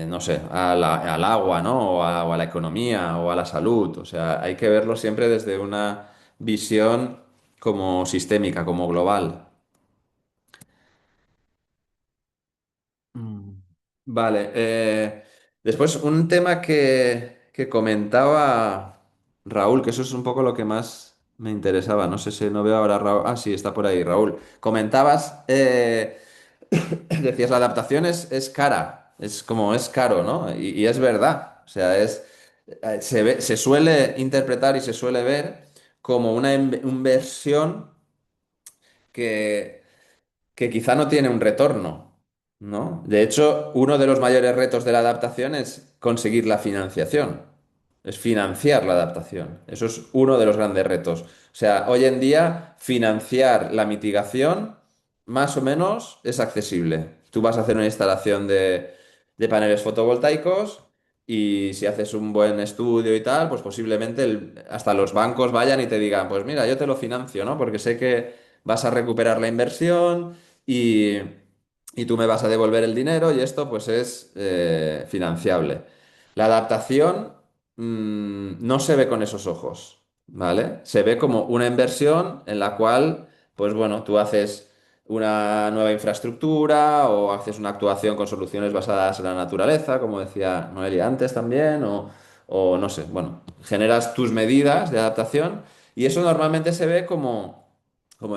no sé, al agua, ¿no? O a la economía o a la salud. O sea, hay que verlo siempre desde una visión como sistémica, como global. Mm. Vale. Después, un tema que comentaba Raúl, que eso es un poco lo que más me interesaba. No sé si no veo ahora a Raúl. Ah, sí, está por ahí, Raúl. Comentabas, decías, la adaptación es cara. Es como es caro, ¿no? Y es verdad. O sea, se suele interpretar y se suele ver como una inversión que quizá no tiene un retorno, ¿no? De hecho, uno de los mayores retos de la adaptación es conseguir la financiación, es financiar la adaptación. Eso es uno de los grandes retos. O sea, hoy en día financiar la mitigación más o menos es accesible. Tú vas a hacer una instalación de paneles fotovoltaicos y si haces un buen estudio y tal, pues posiblemente hasta los bancos vayan y te digan, pues mira, yo te lo financio, ¿no? Porque sé que vas a recuperar la inversión y, y tú me vas a devolver el dinero y esto pues es financiable. La adaptación no se ve con esos ojos, ¿vale? Se ve como una inversión en la cual, pues bueno, tú haces una nueva infraestructura o haces una actuación con soluciones basadas en la naturaleza, como decía Noelia antes también, o no sé, bueno, generas tus medidas de adaptación y eso normalmente se ve como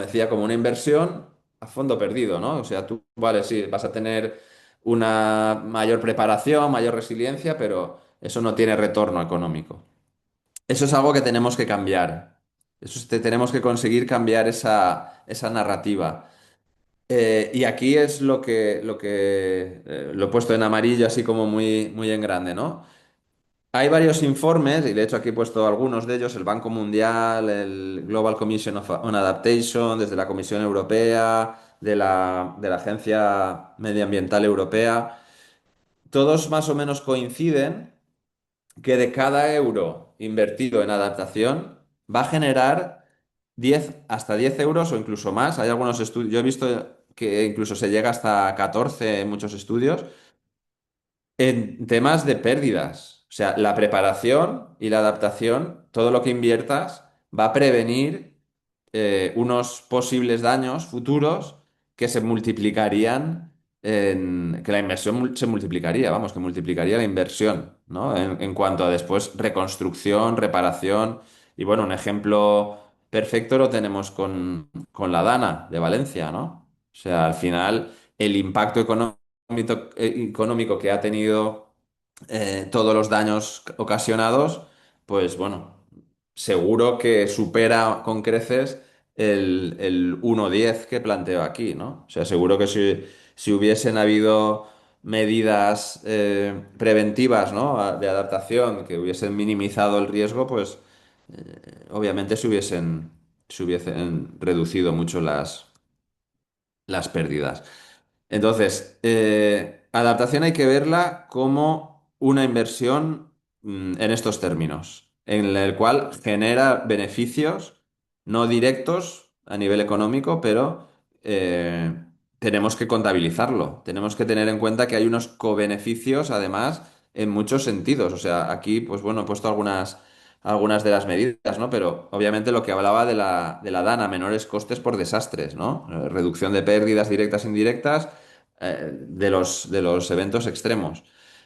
decía, como una inversión a fondo perdido, ¿no? O sea, tú, vale, sí, vas a tener una mayor preparación, mayor resiliencia, pero eso no tiene retorno económico. Eso es algo que tenemos que cambiar. Tenemos que conseguir cambiar esa narrativa. Y aquí es lo he puesto en amarillo, así como muy, muy en grande, ¿no? Hay varios informes, y de hecho aquí he puesto algunos de ellos, el Banco Mundial, el Global Commission on Adaptation, desde la Comisión Europea, de la Agencia Medioambiental Europea. Todos más o menos coinciden que de cada euro invertido en adaptación va a generar 10 hasta 10 euros o incluso más. Hay algunos estudios, yo he visto que incluso se llega hasta 14 en muchos estudios en temas de pérdidas. O sea, la preparación y la adaptación, todo lo que inviertas va a prevenir unos posibles daños futuros que se multiplicarían que la inversión se multiplicaría, vamos, que multiplicaría la inversión, ¿no? En cuanto a después reconstrucción, reparación. Y bueno, un ejemplo perfecto lo tenemos con la Dana de Valencia, ¿no? O sea, al final el impacto económico que ha tenido todos los daños ocasionados, pues bueno, seguro que supera con creces el 1,10 que planteo aquí, ¿no? O sea, seguro que si hubiesen habido medidas preventivas, ¿no? De adaptación que hubiesen minimizado el riesgo, pues obviamente se hubiesen reducido mucho las pérdidas. Entonces, adaptación hay que verla como una inversión en estos términos, en el cual genera beneficios no directos a nivel económico, pero tenemos que contabilizarlo. Tenemos que tener en cuenta que hay unos cobeneficios, además, en muchos sentidos. O sea, aquí, pues bueno, he puesto algunas de las medidas, ¿no? Pero obviamente lo que hablaba de la DANA, menores costes por desastres, ¿no? Reducción de pérdidas directas e indirectas de los eventos extremos.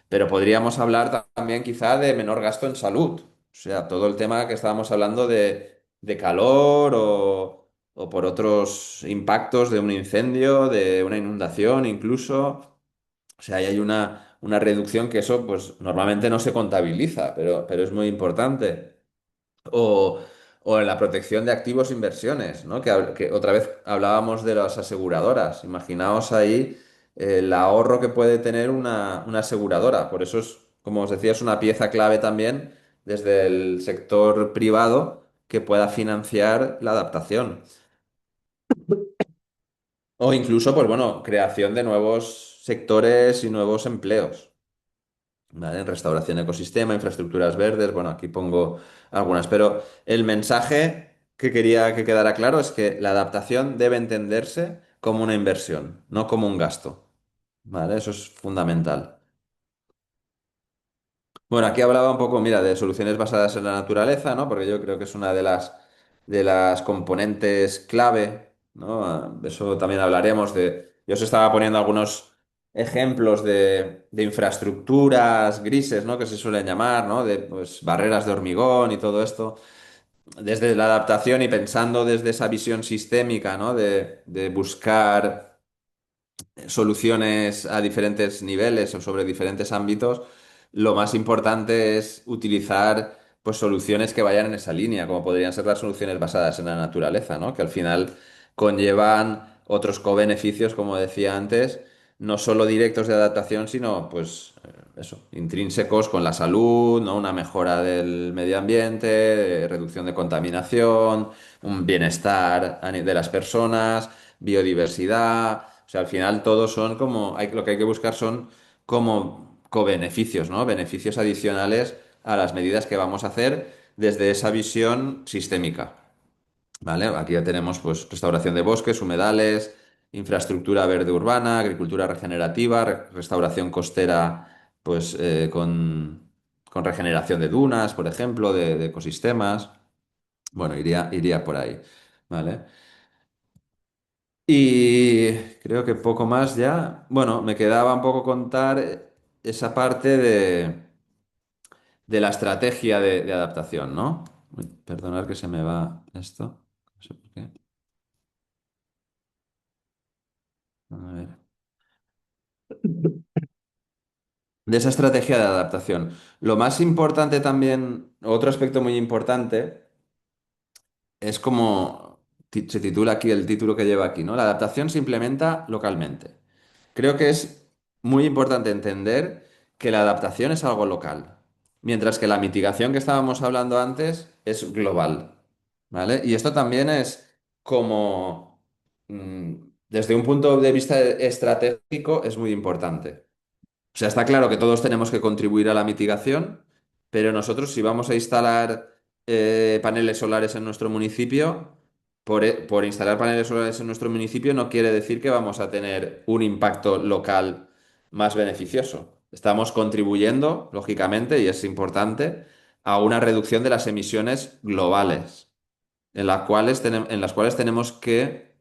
Pero podríamos hablar también quizá de menor gasto en salud. O sea, todo el tema que estábamos hablando de calor o por otros impactos de un incendio, de una inundación incluso. O sea, ahí hay una reducción que eso pues normalmente no se contabiliza, pero es muy importante. O, o en la protección de activos e inversiones, ¿no? Que otra vez hablábamos de las aseguradoras. Imaginaos ahí el ahorro que puede tener una aseguradora. Por eso es, como os decía, es una pieza clave también desde el sector privado que pueda financiar la adaptación. O incluso, pues bueno, creación de nuevos sectores y nuevos empleos. ¿Vale? Restauración ecosistema, infraestructuras verdes, bueno, aquí pongo algunas, pero el mensaje que quería que quedara claro es que la adaptación debe entenderse como una inversión, no como un gasto. ¿Vale? Eso es fundamental. Bueno, aquí hablaba un poco, mira, de soluciones basadas en la naturaleza, ¿no? Porque yo creo que es una de las componentes clave, ¿no? Eso también hablaremos de... Yo os estaba poniendo algunos ejemplos de infraestructuras grises, ¿no? Que se suelen llamar, ¿no? De pues, barreras de hormigón y todo esto. Desde la adaptación y pensando desde esa visión sistémica, ¿no? De buscar soluciones a diferentes niveles o sobre diferentes ámbitos, lo más importante es utilizar pues soluciones que vayan en esa línea, como podrían ser las soluciones basadas en la naturaleza, ¿no? Que al final conllevan otros co-beneficios, como decía antes, no solo directos de adaptación, sino pues eso, intrínsecos con la salud, ¿no? Una mejora del medio ambiente, reducción de contaminación, un bienestar de las personas, biodiversidad. O sea, al final todos son como, lo que hay que buscar son como co-beneficios, ¿no? Beneficios adicionales a las medidas que vamos a hacer desde esa visión sistémica, ¿vale? Aquí ya tenemos pues restauración de bosques, humedales, infraestructura verde urbana, agricultura regenerativa, restauración costera, pues con regeneración de dunas, por ejemplo, de ecosistemas. Bueno, iría por ahí, ¿vale? Y creo que poco más ya. Bueno, me quedaba un poco contar esa parte de la estrategia de adaptación, ¿no? Uy, perdonad que se me va esto. No sé por qué. A ver. De esa estrategia de adaptación. Lo más importante también, otro aspecto muy importante, es como se titula aquí el título que lleva aquí, ¿no? La adaptación se implementa localmente. Creo que es muy importante entender que la adaptación es algo local, mientras que la mitigación que estábamos hablando antes es global, ¿vale? Y esto también es como, mm, desde un punto de vista estratégico, es muy importante. O sea, está claro que todos tenemos que contribuir a la mitigación, pero nosotros si vamos a instalar paneles solares en nuestro municipio, por instalar paneles solares en nuestro municipio no quiere decir que vamos a tener un impacto local más beneficioso. Estamos contribuyendo, lógicamente, y es importante, a una reducción de las emisiones globales, en las cuales tenemos que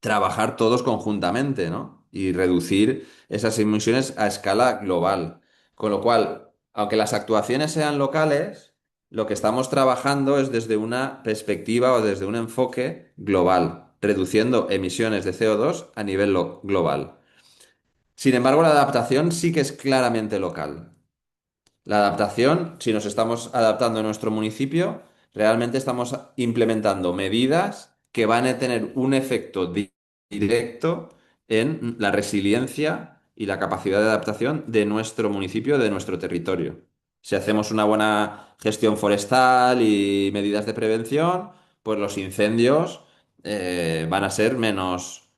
trabajar todos conjuntamente, ¿no? Y reducir esas emisiones a escala global. Con lo cual, aunque las actuaciones sean locales, lo que estamos trabajando es desde una perspectiva o desde un enfoque global, reduciendo emisiones de CO2 a nivel global. Sin embargo, la adaptación sí que es claramente local. La adaptación, si nos estamos adaptando a nuestro municipio, realmente estamos implementando medidas que van a tener un efecto directo en la resiliencia y la capacidad de adaptación de nuestro municipio, de nuestro territorio. Si hacemos una buena gestión forestal y medidas de prevención, pues los incendios van a ser menos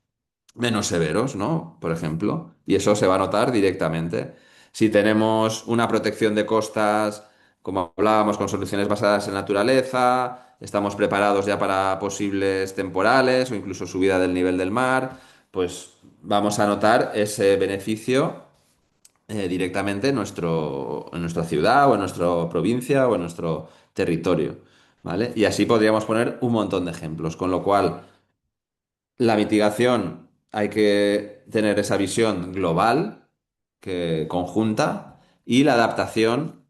severos, ¿no? Por ejemplo, y eso se va a notar directamente. Si tenemos una protección de costas, como hablábamos, con soluciones basadas en naturaleza, estamos preparados ya para posibles temporales o incluso subida del nivel del mar, pues vamos a notar ese beneficio directamente en nuestra ciudad o en nuestra provincia o en nuestro territorio, ¿vale? Y así podríamos poner un montón de ejemplos, con lo cual... La mitigación hay que tener esa visión global, conjunta, y la adaptación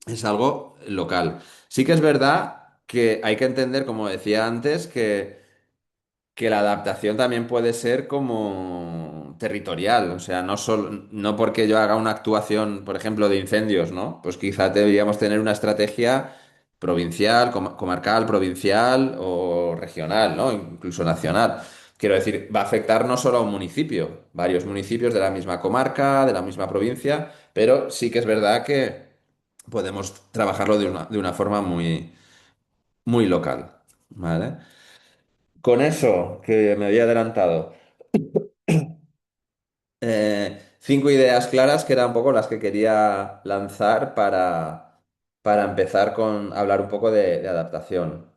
es algo local. Sí que es verdad que hay que entender, como decía antes, que la adaptación también puede ser como territorial, o sea, no porque yo haga una actuación, por ejemplo, de incendios, ¿no? Pues quizá deberíamos tener una estrategia provincial, comarcal, provincial o regional, ¿no? Incluso nacional. Quiero decir, va a afectar no solo a un municipio, varios municipios de la misma comarca, de la misma provincia, pero sí que es verdad que podemos trabajarlo de una forma muy, muy local, ¿vale? Con eso, que me había adelantado, cinco ideas claras que eran un poco las que quería lanzar para empezar con hablar un poco de adaptación.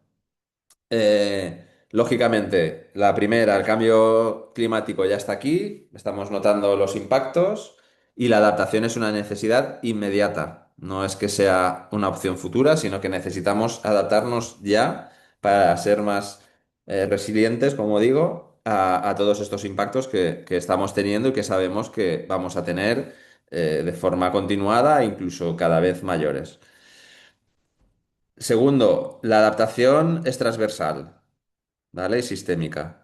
Lógicamente, la primera, el cambio climático ya está aquí, estamos notando los impactos y la adaptación es una necesidad inmediata. No es que sea una opción futura, sino que necesitamos adaptarnos ya para ser más resilientes, como digo, a todos estos impactos que estamos teniendo y que sabemos que vamos a tener de forma continuada e incluso cada vez mayores. Segundo, la adaptación es transversal. ¿Vale? Y sistémica.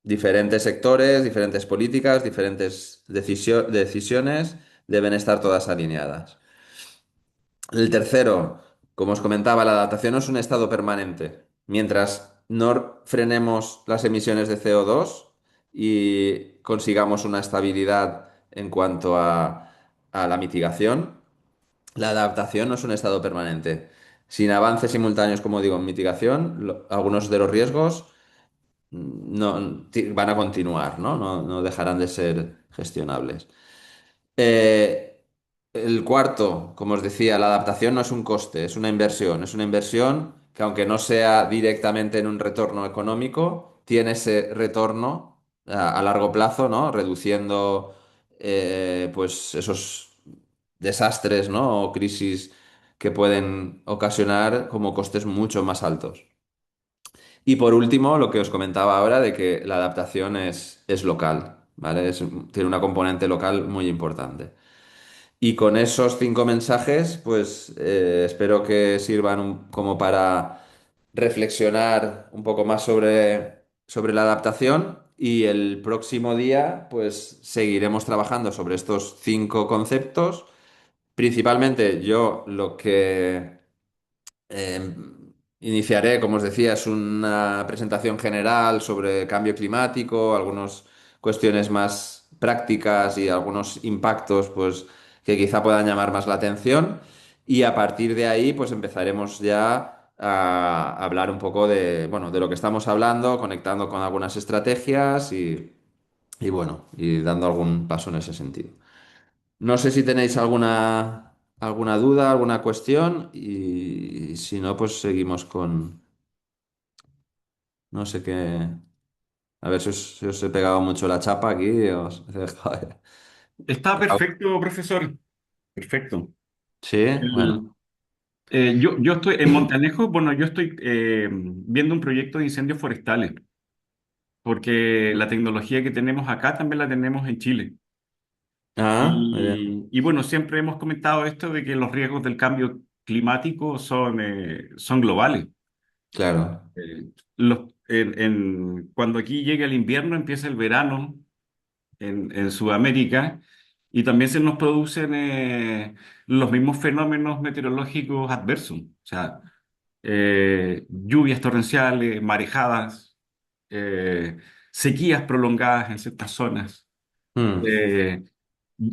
Diferentes sectores, diferentes políticas, diferentes decisiones deben estar todas alineadas. El tercero, como os comentaba, la adaptación no es un estado permanente. Mientras no frenemos las emisiones de CO2 y consigamos una estabilidad en cuanto a la mitigación, la adaptación no es un estado permanente. Sin avances simultáneos, como digo, en mitigación, algunos de los riesgos van a continuar, ¿no? No dejarán de ser gestionables. Eh, el cuarto, como os decía, la adaptación no es un coste, es una inversión. Es una inversión que aunque no sea directamente en un retorno económico, tiene ese retorno a largo plazo, ¿no? Reduciendo pues esos desastres, ¿no? O crisis que pueden ocasionar como costes mucho más altos. Y por último, lo que os comentaba ahora de que la adaptación es local, ¿vale? Tiene una componente local muy importante. Y con esos cinco mensajes, pues espero que sirvan como para reflexionar un poco más sobre la adaptación y el próximo día, pues seguiremos trabajando sobre estos cinco conceptos. Principalmente yo lo que eh, iniciaré, como os decía, es una presentación general sobre cambio climático, algunas cuestiones más prácticas y algunos impactos, pues, que quizá puedan llamar más la atención. Y a partir de ahí, pues empezaremos ya a hablar un poco de, bueno, de lo que estamos hablando, conectando con algunas estrategias y bueno, y dando algún paso en ese sentido. No sé si tenéis alguna duda, alguna cuestión y si no, pues seguimos con, no sé qué, a ver si os he pegado mucho la chapa aquí. Os he dejado- Está perfecto, profesor. Perfecto. Sí, bueno, El- yo estoy en Montanejo, bueno, yo estoy viendo un proyecto de incendios forestales, porque la tecnología que tenemos acá también la tenemos en Chile. muy bien, Y bueno, siempre hemos comentado esto de que los riesgos del cambio climático son globales. claro. Cuando aquí llega el invierno, empieza el verano en Sudamérica y también se nos producen los mismos fenómenos meteorológicos adversos. O sea, lluvias torrenciales, marejadas, eh, sequías prolongadas en ciertas zonas. Mm,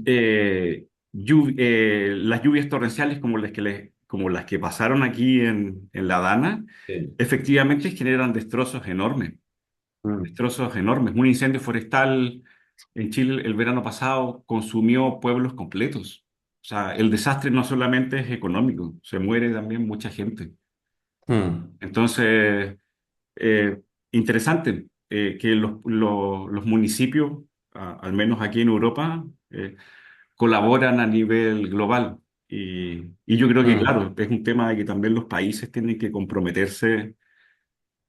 eh, las lluvias torrenciales como las que pasaron aquí en La Dana, sí. efectivamente generan Mm, destrozos enormes. Un incendio forestal en Chile el verano pasado consumió pueblos completos. O sea, el desastre no solamente es económico, se muere también mucha gente. mm, Entonces, eh, interesante que los municipios, al menos aquí en Europa, colaboran a nivel global. Y yo creo que, mm, claro, es un tema de que también los países tienen que comprometerse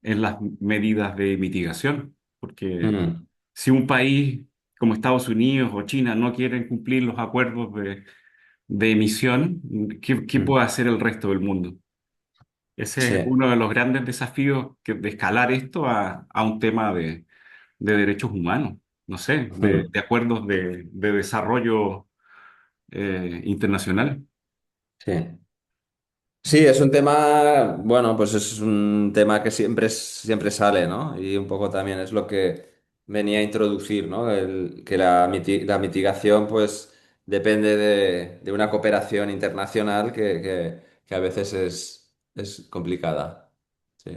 en las medidas de mitigación, porque mm, si un país como Estados Unidos o China no quieren cumplir los acuerdos de emisión, ¿qué mm. puede hacer el resto del mundo? Ese es Sí. uno de los grandes desafíos de escalar esto a un tema de derechos humanos, no sé, Mm, de acuerdos de desarrollo internacional. sí. Sí, es un tema, bueno, pues es un tema que siempre sale, ¿no? Y un poco también es lo que venía a introducir, ¿no? Que la mitigación, pues, depende de una cooperación internacional que a veces es complicada. Sí.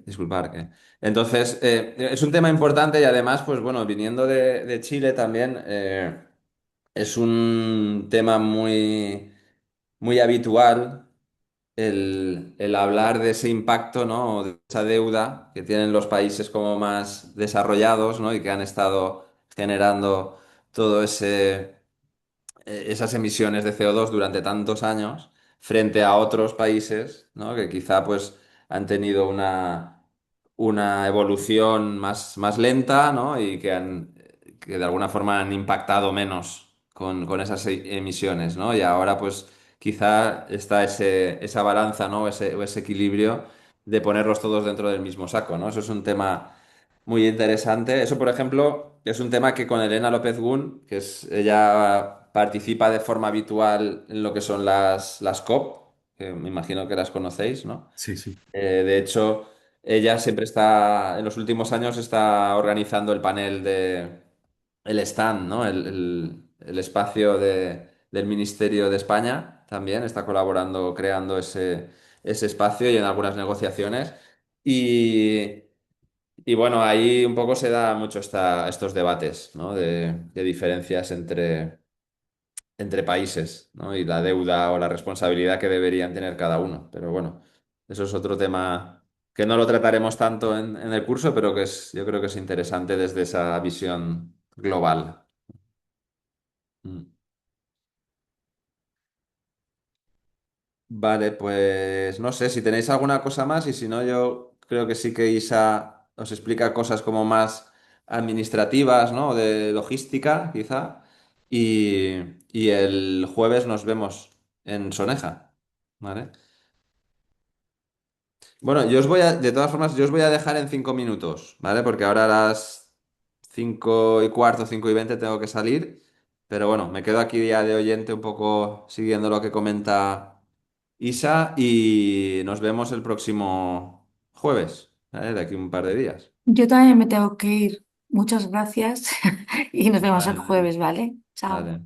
Disculpar que. Entonces, es un tema importante y además, pues bueno, viniendo de Chile también, es un tema muy habitual el hablar de ese impacto, ¿no? O de esa deuda que tienen los países como más desarrollados, ¿no? Y que han estado generando todo esas emisiones de CO2 durante tantos años frente a otros países, ¿no? Que quizá pues han tenido una evolución más lenta, ¿no? Y que de alguna forma han impactado menos con esas emisiones, ¿no? Y ahora pues quizá está esa balanza, ¿no? O ese equilibrio de ponerlos todos dentro del mismo saco, ¿no? Eso es un tema muy interesante. Eso, por ejemplo, es un tema que con Elena López Gun, ella participa de forma habitual en lo que son las COP, que me imagino que las conocéis, ¿no? Sí, sí. De hecho, ella siempre está, en los últimos años, está organizando el panel el stand, ¿no? El espacio del Ministerio de España también está colaborando, creando ese espacio y en algunas negociaciones. Y, y bueno, ahí un poco se da mucho estos debates, ¿no? De diferencias entre países, ¿no? Y la deuda o la responsabilidad que deberían tener cada uno. Pero bueno, eso es otro tema que no lo trataremos tanto en el curso, pero yo creo que es interesante desde esa visión global. Mm. Vale, pues no sé si tenéis alguna cosa más y si no, yo creo que sí que Isa os explica cosas como más administrativas, ¿no? De logística, quizá. Y el jueves nos vemos en Soneja, ¿vale? Bueno, de todas formas, yo os voy a dejar en 5 minutos, ¿vale? Porque ahora a las 5:15, 5:20 tengo que salir. Pero bueno, me quedo aquí ya de oyente un poco siguiendo lo que comenta Isa y nos vemos el próximo jueves, ¿vale? De aquí un par de días. Yo también me tengo que ir. Muchas gracias y nos vemos el Vale, jueves, ¿vale? Chao. vale.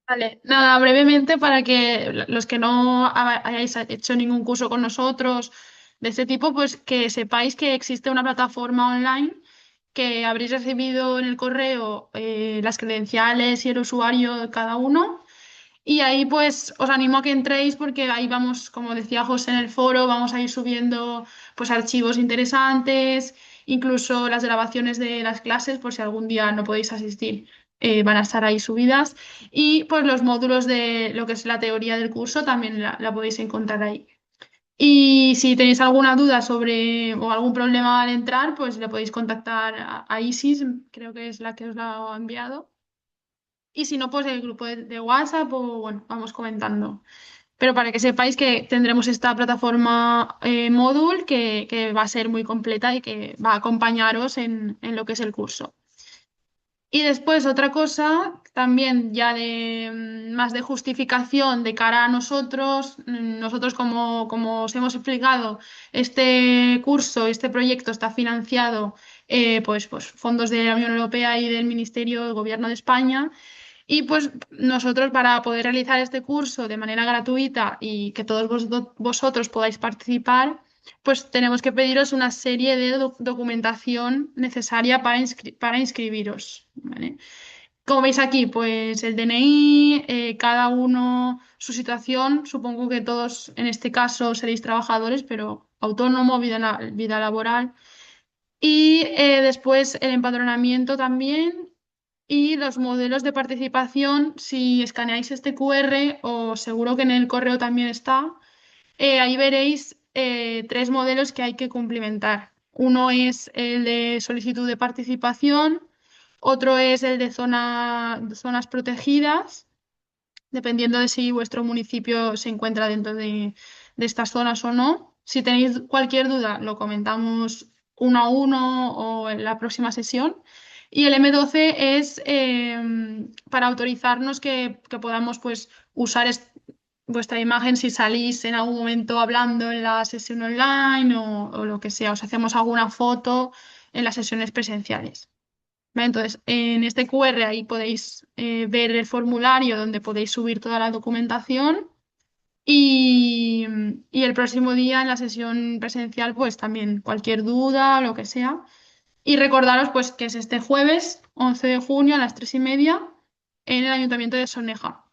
Vale, nada, brevemente para que los que no hayáis hecho ningún curso con nosotros de este tipo, pues que sepáis que existe una plataforma online que habréis recibido en el correo las credenciales y el usuario de cada uno. Y ahí pues os animo a que entréis porque ahí vamos, como decía José en el foro, vamos a ir subiendo pues archivos interesantes, incluso las grabaciones de las clases por si algún día no podéis asistir, van a estar ahí subidas. Y pues los módulos de lo que es la teoría del curso también la podéis encontrar ahí. Y si tenéis alguna duda sobre o algún problema al entrar, pues le podéis contactar a Isis, creo que es la que os la ha enviado. Y si no, pues el grupo de WhatsApp o bueno, vamos comentando. Pero para que sepáis que tendremos esta plataforma módul que va a ser muy completa y que va a acompañaros en lo que es el curso. Y después otra cosa, también ya de más de justificación de cara a nosotros, nosotros como os hemos explicado, este curso, este proyecto está financiado pues fondos de la Unión Europea y del Ministerio del Gobierno de España. Y pues nosotros para poder realizar este curso de manera gratuita y que todos vosotros podáis participar, pues tenemos que pediros una serie de documentación necesaria para inscribiros, ¿vale? Como veis aquí, pues el DNI, cada uno su situación, supongo que todos en este caso seréis trabajadores, pero autónomo, vida laboral. Y después el empadronamiento también y los modelos de participación, si escaneáis este QR, o seguro que en el correo también está, ahí veréis tres modelos que hay que cumplimentar. Uno es el de solicitud de participación, otro es el de zonas protegidas, dependiendo de si vuestro municipio se encuentra dentro de estas zonas o no. Si tenéis cualquier duda, lo comentamos uno a uno o en la próxima sesión. Y el M12 es para autorizarnos que podamos pues, usar vuestra imagen si salís en algún momento hablando en la sesión online o lo que sea. Os hacemos alguna foto en las sesiones presenciales. ¿Vale? Entonces, en este QR ahí podéis ver el formulario donde podéis subir toda la documentación Y, y el próximo día en la sesión presencial, pues también cualquier duda, lo que sea. Y recordaros pues que es este jueves 11 de junio a las 3:30 en el Ayuntamiento de Soneja.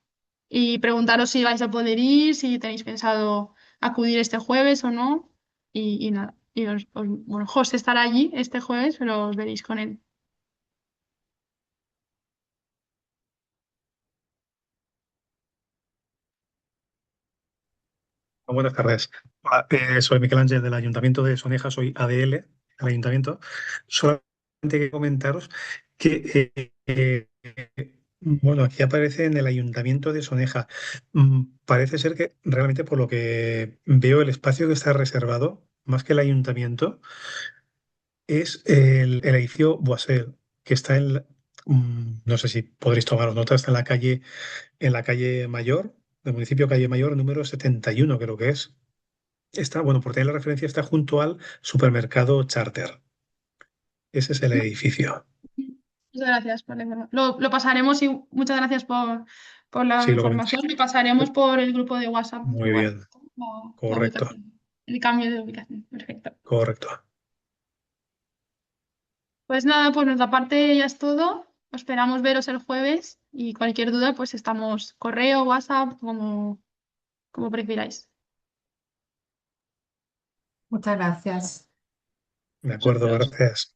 Y preguntaros si vais a poder ir, si tenéis pensado acudir este jueves o no. Y nada. Y bueno, José estará allí este jueves, pero os veréis con él. Buenas tardes. Hola, soy Miquel Ángel del Ayuntamiento de Soneja, soy ADL del Ayuntamiento. Solamente que comentaros que, bueno, aquí aparece en el Ayuntamiento de Soneja. Parece ser que realmente por lo que veo el espacio que está reservado, más que el Ayuntamiento, es el edificio Boisel, que está no sé si podréis tomar nota, está en la calle Mayor, del municipio Calle Mayor, número 71 creo que es. Está, bueno, por tener la referencia, está junto al supermercado Charter. Ese es el edificio. Muchas gracias por la lo pasaremos y muchas gracias por la Sí, lo comenté. información. Lo pasaremos por el grupo de WhatsApp Muy igual, bien. la Correcto. ubicación, el cambio de ubicación. Perfecto. Correcto. Pues nada, por nuestra parte ya es todo. Esperamos veros el jueves y cualquier duda, pues estamos correo, WhatsApp, como prefiráis. Muchas gracias. De acuerdo, gracias.